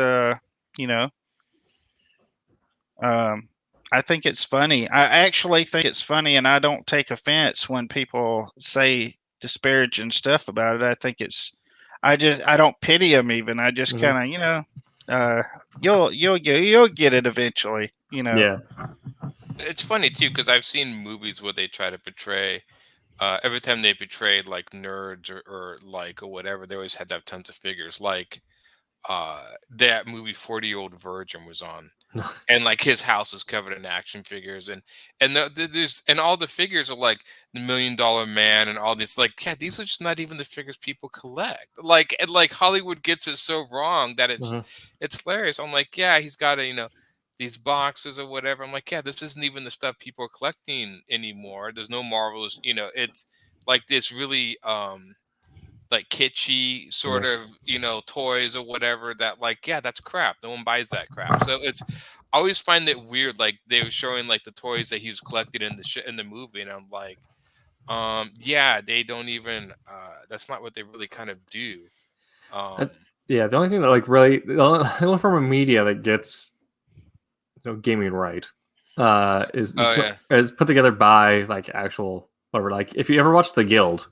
I think it's funny. I actually think it's funny, and I don't take offense when people say disparaging stuff about it. I think I don't pity them even. I just kind of, you'll get it eventually, Yeah. It's funny too, because I've seen movies where they try to portray. Every time they portrayed like nerds or whatever, they always had to have tons of figures. Like that movie 40-Year-Old Virgin was on, and like his house is covered in action figures, and there's all the figures are like the $1 Million Man and all these, like, yeah, these are just not even the figures people collect. Like, and like Hollywood gets it so wrong that it's hilarious. I'm like, yeah, he's got these boxes or whatever. I'm like, yeah, this isn't even the stuff people are collecting anymore. There's no Marvels, it's like this really like kitschy sort of toys or whatever that, like, yeah, that's crap. No one buys that crap. So I always find it weird, like they were showing like the toys that he was collecting in the movie, and I'm like, yeah, they don't even that's not what they really kind of do. Yeah, the only thing that like really the only form of media that gets gaming right is put together by like actual whatever. Like if you ever watch The Guild,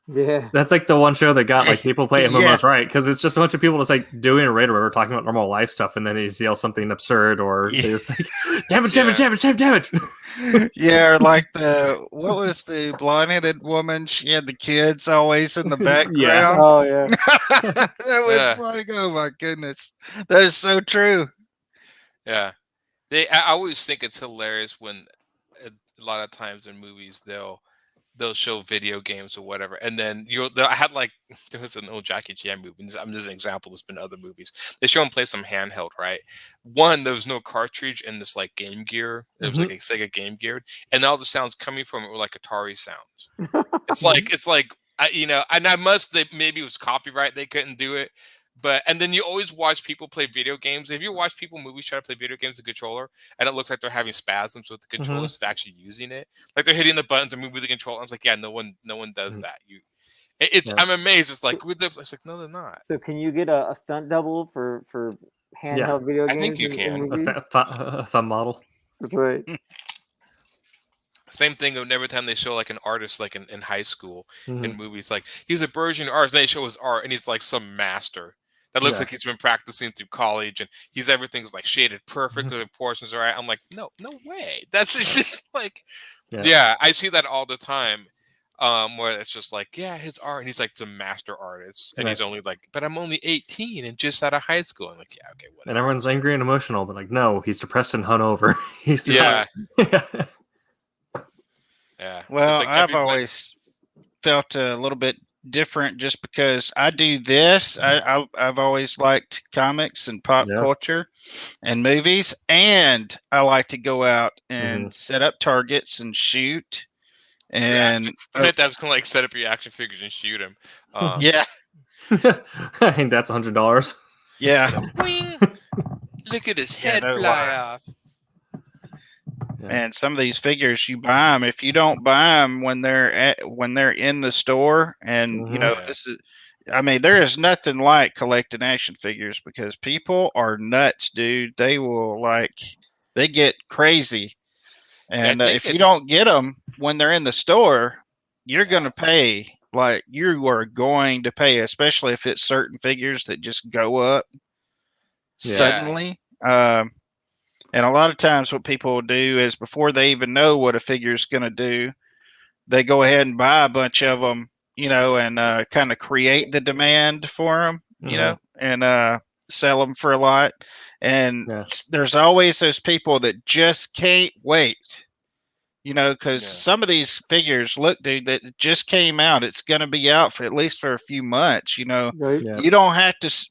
that's like the one show that got like people play MMOs right, because it's just a bunch of people just like doing a raid or whatever, talking about normal life stuff, and then they yell something absurd, or they just like damage. Yeah, or like what was the blonde-headed woman? She had the kids always in the background. Oh yeah. That was like, oh my goodness, that is so true. Yeah, I always think it's hilarious when a lot of times in movies they'll show video games or whatever, and then I had like there was an old Jackie Chan movie. I'm just an example. There's been other movies. They show him play some handheld, right? There was no cartridge in this like Game Gear. It was like a Sega Game Gear, and all the sounds coming from it were like Atari sounds. It's like and maybe it was copyright. They couldn't do it. And then you always watch people play video games. If you watch movies try to play video games with a controller, and it looks like they're having spasms with the controller instead of actually using it, like they're hitting the buttons and moving with the controller. I was like, yeah, no one does that. I'm amazed. It's like it's like, no, they're not. So can you get a stunt double for handheld video games? I think you can. A thumb model. That's right. Same thing every time they show like an artist like in high school in movies, like he's a burgeoning artist, and they show his art, and he's like some master that looks like he's been practicing through college, and everything's like shaded perfect, the proportions are right. I'm like, no way. That's just like, I see that all the time. where it's just like, yeah, his art, and he's like, it's a master artist, and Right. he's only like, but I'm only 18 and just out of high school. I'm like, yeah, okay, whatever. And everyone's angry and emotional, but like, no, he's depressed and hungover. He's Yeah, yeah. yeah. Well, It's like I've always felt a little bit different just because I do this. I've always liked comics and pop Yeah. culture and movies, and I like to go out and set up targets and shoot. And that was kind of like set up your action figures and shoot them. yeah, I think that's $100. yeah. Wing! Look at his Yeah, head no fly lie. off. And some of these figures, you buy them. If you don't buy them when they're in the store, and you know Yeah. this is, I mean, there is nothing like collecting action figures because people are nuts, dude. They will they get crazy, and think if you it's- don't get them when they're in the store, you're gonna pay. Like you are going to pay, especially if it's certain figures that just go up suddenly. And a lot of times, what people will do is before they even know what a figure is going to do, they go ahead and buy a bunch of them, you know, and kind of create the demand for them, you know, and sell them for a lot. And there's always those people that just can't wait, you know, because some of these figures, look, dude, that just came out. It's going to be out for at least for a few months, you know. You don't have to.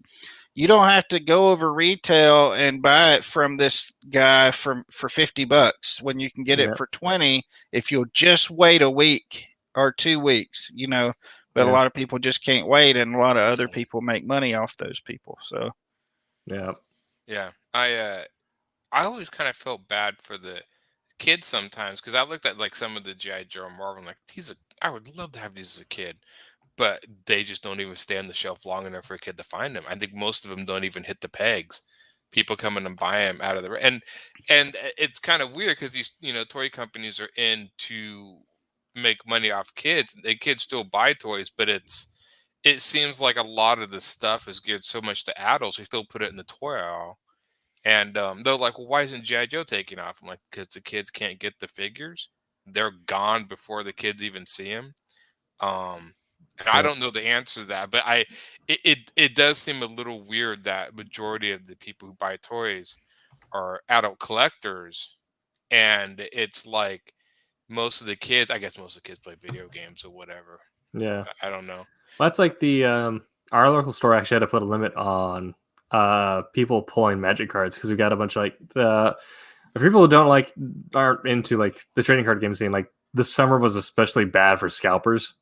You don't have to go over retail and buy it from this guy for $50 when you can get it for 20 if you'll just wait a week or 2 weeks, you know. But a lot of people just can't wait, and a lot of other people make money off those people. So yeah, I always kind of felt bad for the kids sometimes because I looked at like some of the G.I. Joe and Marvel, and like I would love to have these as a kid. But they just don't even stay on the shelf long enough for a kid to find them. I think most of them don't even hit the pegs. People come in and buy them out of the and it's kind of weird because these toy companies are in to make money off kids. The kids still buy toys, but it seems like a lot of the stuff is geared so much to adults. They still put it in the toy aisle, and they're like, "Well, why isn't G.I. Joe taking off?" I'm like, "Because the kids can't get the figures. They're gone before the kids even see them." And I don't know the answer to that, but it does seem a little weird that majority of the people who buy toys are adult collectors, and it's like most of the kids. I guess most of the kids play video games or whatever. Yeah, I don't know. Well, that's like the our local store actually had to put a limit on people pulling magic cards because we got a bunch of if people who aren't into like the trading card game scene. Like this summer was especially bad for scalpers.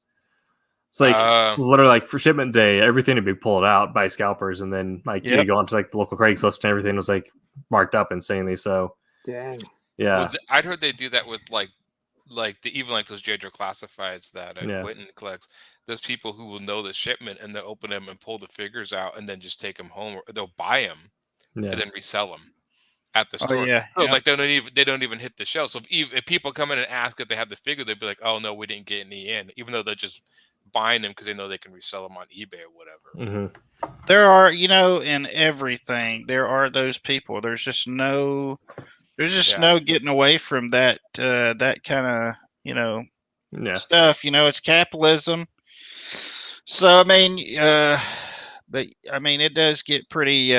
It's like literally like for shipment day, everything would be pulled out by scalpers, and then you go onto like the local Craigslist and everything was like marked up insanely. So dang, yeah. Well, I'd heard they do that with even those J. Joe classifieds that Quentin collects. There's people who will know the shipment and they'll open them and pull the figures out and then just take them home, or they'll buy them and then resell them at the store. Like they don't even hit the shelf. So if people come in and ask if they have the figure, they'd be like, "Oh no, we didn't get any in," even though they're just buying them because they know they can resell them on eBay or whatever. There are, in everything, there are those people. There's just no getting away from that that kind of stuff. It's capitalism. So I mean, but I mean, it does get pretty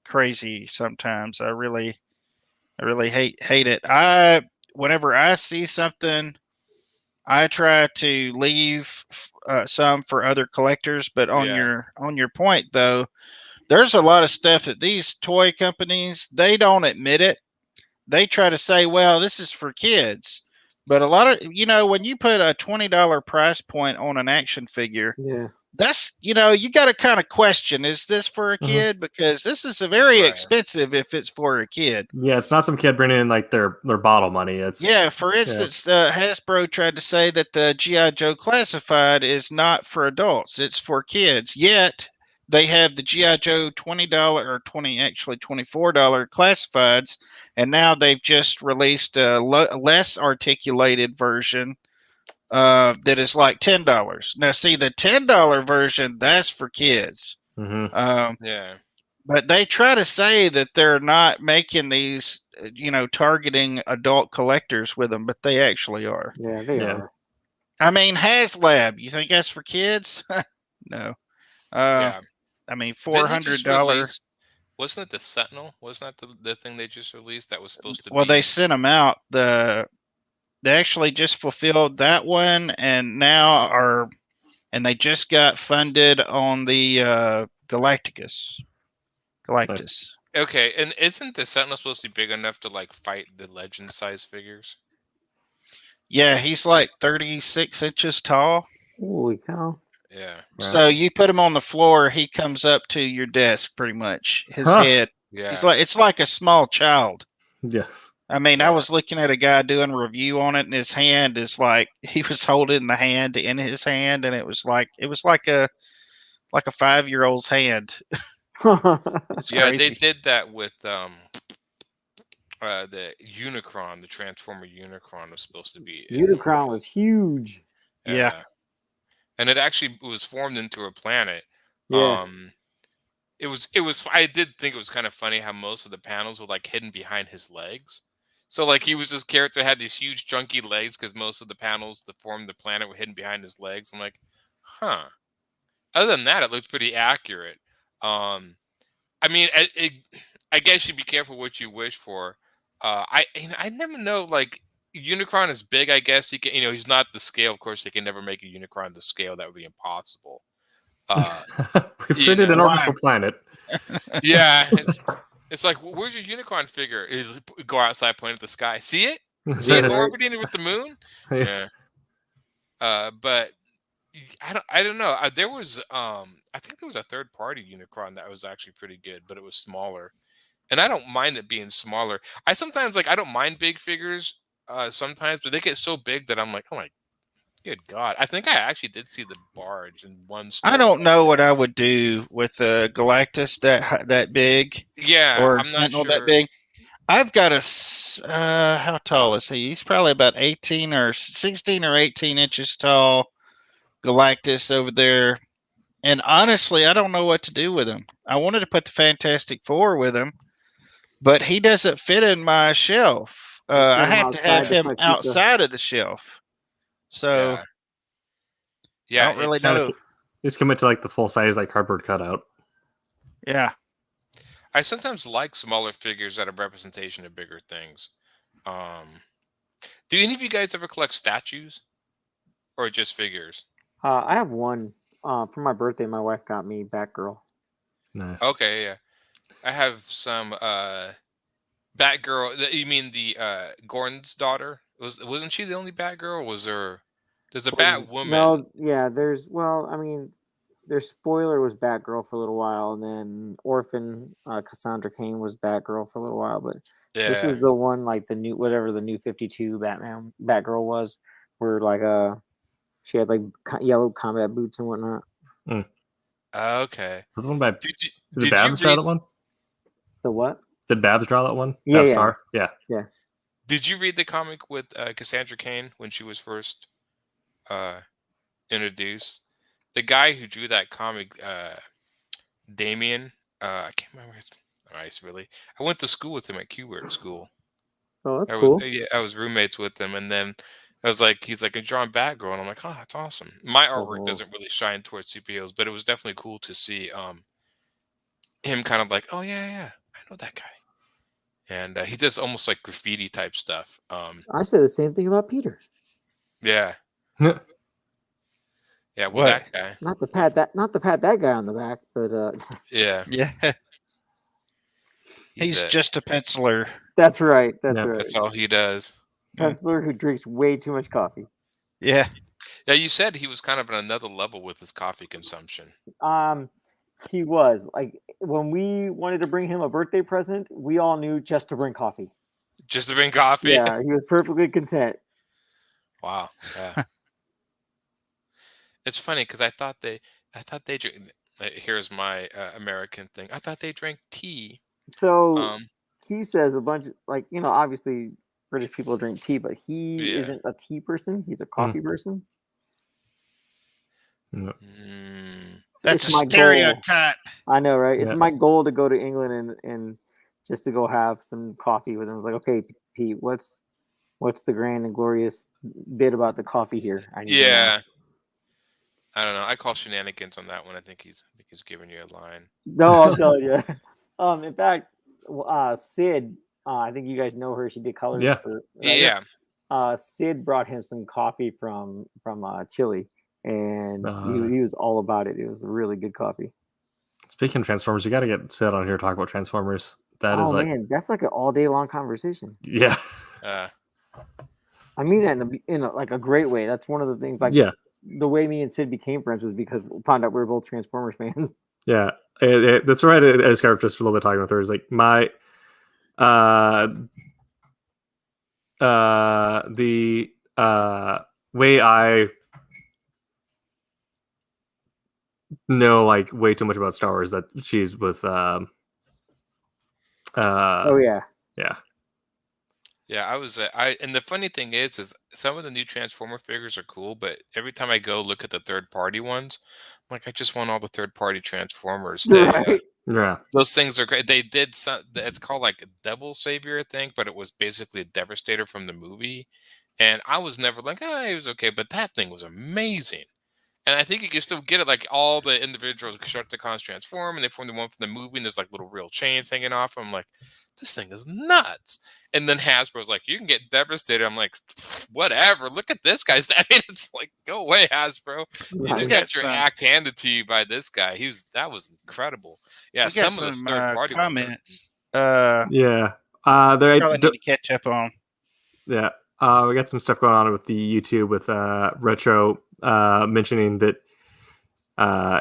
crazy sometimes. I really hate it. Whenever I see something, I try to leave some for other collectors, but on your point though, there's a lot of stuff that these toy companies, they don't admit it. They try to say, well, this is for kids. But a lot of, when you put a $20 price point on an action figure, that's, you got to kind of question, is this for a kid? Because this is a very expensive if it's for a kid. Yeah, it's not some kid bringing in like their bottle money. It's for instance, Hasbro tried to say that the G.I. Joe Classified is not for adults; it's for kids. Yet they have the G.I. Joe $20 or $24 classifieds, and now they've just released a less articulated version that is like $10. Now, see, the $10 version, that's for kids. But they try to say that they're not making these, targeting adult collectors with them, but they actually are. Yeah, they are. I mean, HasLab. You think that's for kids? No. Yeah. I mean, Didn't they just $400. release? Wasn't it the Sentinel? Wasn't that the thing they just released that was supposed to Well, be? they sent them out. They actually just fulfilled that one, and they just got funded on the Galactus. Okay, and isn't the Sentinel supposed to be big enough to like fight the Legend size figures? Yeah, he's like 36 inches tall. Holy cow! Yeah. So you put him on the floor, he comes up to your desk pretty much. His head. Yeah. It's like a small child. Yes. I mean, Yeah. I was looking at a guy doing a review on it, and his hand is like he was holding the hand in his hand, and it was like a 5-year-old's hand. It's Yeah, crazy. they did that with the Unicron, the Transformer Unicron was supposed to be. Unicron was huge. Yeah. And it actually was formed into a planet. Yeah. It was. I did think it was kind of funny how most of the panels were like hidden behind his legs. So like this character had these huge chunky legs because most of the panels that formed the planet were hidden behind his legs. I'm like, huh. Other than that, it looked pretty accurate. I mean, I guess you be careful what you wish for. I never know. Like Unicron is big. I guess he can. He's not the scale. Of course, they can never make a Unicron to scale. That would be impossible. We created an orbital planet. Yeah, it's like, where's your Unicron figure? Go outside, point at the sky. See it? See it orbiting with the moon? Yeah. But I don't know. There was I think there was a third party Unicron that was actually pretty good, but it was smaller. And I don't mind it being smaller. I sometimes I don't mind big figures sometimes, but they get so big that I'm like, oh my good God. I think I actually did see the barge in one store. I don't know what I would do with a Galactus that big. Yeah, or I'm Sentinel not sure. that big. I've got how tall is he? He's probably about 18 or 16 or 18 inches tall. Galactus over there. And honestly, I don't know what to do with him. I wanted to put the Fantastic Four with him, but he doesn't fit in my shelf. I have to have him outside of the shelf. So yeah, I don't really know. Just commit to like the full size cardboard cutout. Yeah. I sometimes like smaller figures that are representation of bigger things. Do any of you guys ever collect statues or just figures? I have one. For my birthday, my wife got me Batgirl. Nice. Okay, yeah. I have some Batgirl. You mean the Gordon's daughter? Wasn't she the only Batgirl? There's a Batwoman? No, yeah. Their spoiler was Batgirl for a little while, and then Orphan Cassandra Cain was Batgirl for a little while. But this is the one like the new 52 Batgirl was, where she had like yellow combat boots and whatnot. Okay. The one by did Babs draw that one? The what? Did Babs draw that one? Yeah, Babs yeah. Star? Yeah. Yeah. Did you read the comic with Cassandra Cain when she was first introduced? The guy who drew that comic, Damien, I can't remember his name. Really. I went to school with him at Q-Word School. Oh, that's cool. I was roommates with him, and then he's like, I'm drawing Batgirl, and I'm like, oh, that's awesome. My artwork doesn't really shine towards superheroes, but it was definitely cool to see him kind of like, oh yeah, I know that guy. And he does almost like graffiti type stuff. I say the same thing about Peter. Yeah. Yeah, well, that guy. Not to pat that guy on the back, but yeah. He's just a penciler. That's right. That's right. That's all he does. Penciler who drinks way too much coffee. Yeah. Yeah, you said he was kind of on another level with his coffee consumption. He was like when we wanted to bring him a birthday present, we all knew just to bring coffee. Just to bring coffee? Yeah, he was perfectly content. Wow. Yeah. It's funny because I thought they drink. Here's my American thing. I thought they drank tea. So he says a bunch of, obviously British people drink tea, but he isn't a tea person. He's a coffee person. No. That's a stereotype. I know, right? It's my goal to go to England and just to go have some coffee with him. Like, okay, Pete, What's the grand and glorious bit about the coffee here? I need to know. Yeah. I don't know. I call shenanigans on that one. I think he's giving you a line. No, I'm telling you. In fact, Sid, I think you guys know her. She did colors. Yeah. For, Yeah. Sid brought him some coffee from Chile, and he was all about it. It was really good coffee. Speaking of Transformers, you got to get Sid on here to talk about Transformers. That is like, man, that's like an all day long conversation. Yeah. I mean that in a great way. That's one of the things. Like, yeah, the way me and Sid became friends was because we found out we were both Transformers fans. yeah. That's right. As character, just for a little bit talking with her is like my the way I know like way too much about Star Wars that she's with oh yeah. Yeah, and the funny thing is some of the new Transformer figures are cool, but every time I go look at the third-party ones, I'm like, I just want all the third-party Transformers. Right. Yeah, those things are great. They did some. It's called like Devil Savior, I think, but it was basically a Devastator from the movie, and I was never like, it was okay, but that thing was amazing. And I think you can still get it. Like all the individual Constructicons transform, and they form the one from the movie, and there's like little real chains hanging off. I'm like, this thing is nuts. And then Hasbro's like, you can get Devastator. I'm like, whatever. Look at this guy. I mean, it's like, go away, Hasbro. You just got your act handed to you by this guy. That was incredible. Yeah, some of those third party comments. yeah. Probably need to catch up on. Yeah. We got some stuff going on with the YouTube with Retro mentioning that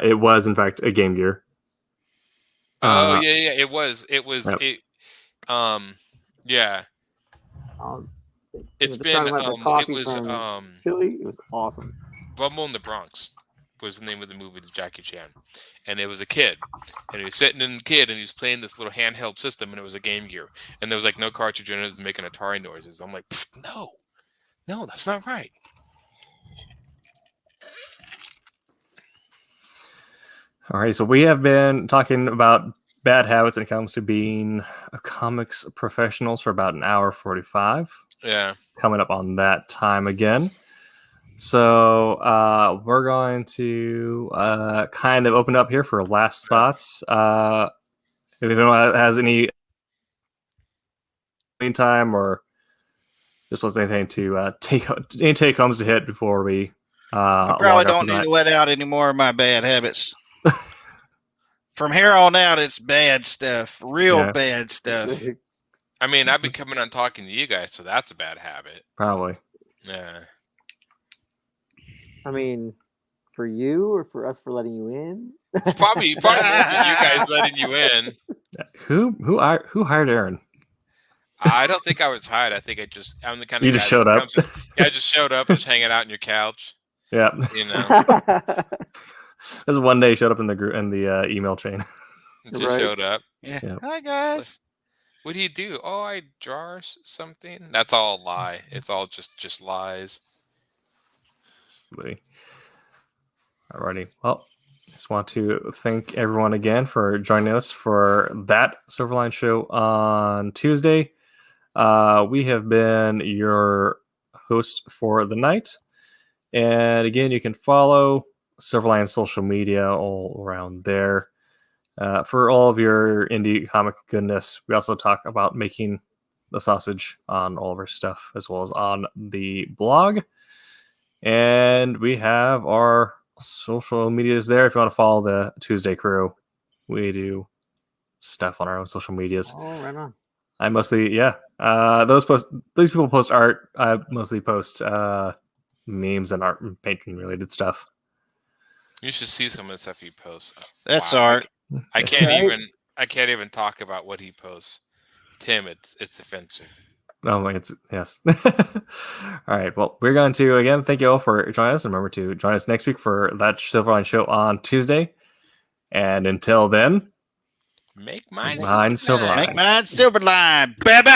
it was in fact a Game Gear. Yeah, it was. Yep. Yeah. It's been it was Chile. It was awesome. Rumble in the Bronx was the name of the movie to Jackie Chan, and it was a kid, and he was sitting in the kid, and he was playing this little handheld system, and it was a Game Gear, and there was like no cartridge in it, making Atari noises. I'm like, no, that's not right. All right, so we have been talking about bad habits when it comes to being comics professionals for about an hour 45. Yeah, coming up on that time again. So we're going to kind of open up here for last thoughts. If anyone has any meantime or just was anything to take homes to hit before we I probably don't need to let out any more of my bad habits. From here on out, it's bad stuff, bad stuff. I mean, I've been coming on talking to you guys, so that's a bad habit. Probably. Yeah. I mean, for you or for us for letting you in? It's probably you guys letting you in. Who hired Aaron? I don't think I was hired. I think I'm the kind of you just showed up. I just showed up and just hanging out on your couch. Yeah. You know. There's one day he showed up in the group in the email chain. Just showed up. Yeah. Yep. Hi guys. What do you do? Oh, I draw something. That's all a lie. It's all just lies. Alrighty. Well, just want to thank everyone again for joining us for that Silverline show on Tuesday. We have been your host for the night. And again, you can follow Silverline social media all around there. For all of your indie comic goodness, we also talk about making the sausage on all of our stuff, as well as on the blog. And we have our social medias there. If you want to follow the Tuesday crew, we do stuff on our own social medias. Oh, right on. I mostly, these people post art. I mostly post memes and art and painting related stuff. You should see some of the stuff he posts. That's art. I can't even talk about what he posts. Tim, it's offensive. Oh my, yes. All right. Well, we're going to again thank you all for joining us, and remember to join us next week for that Silverline show on Tuesday. And until then, make mine Silverline. Make mine Silverline, baby.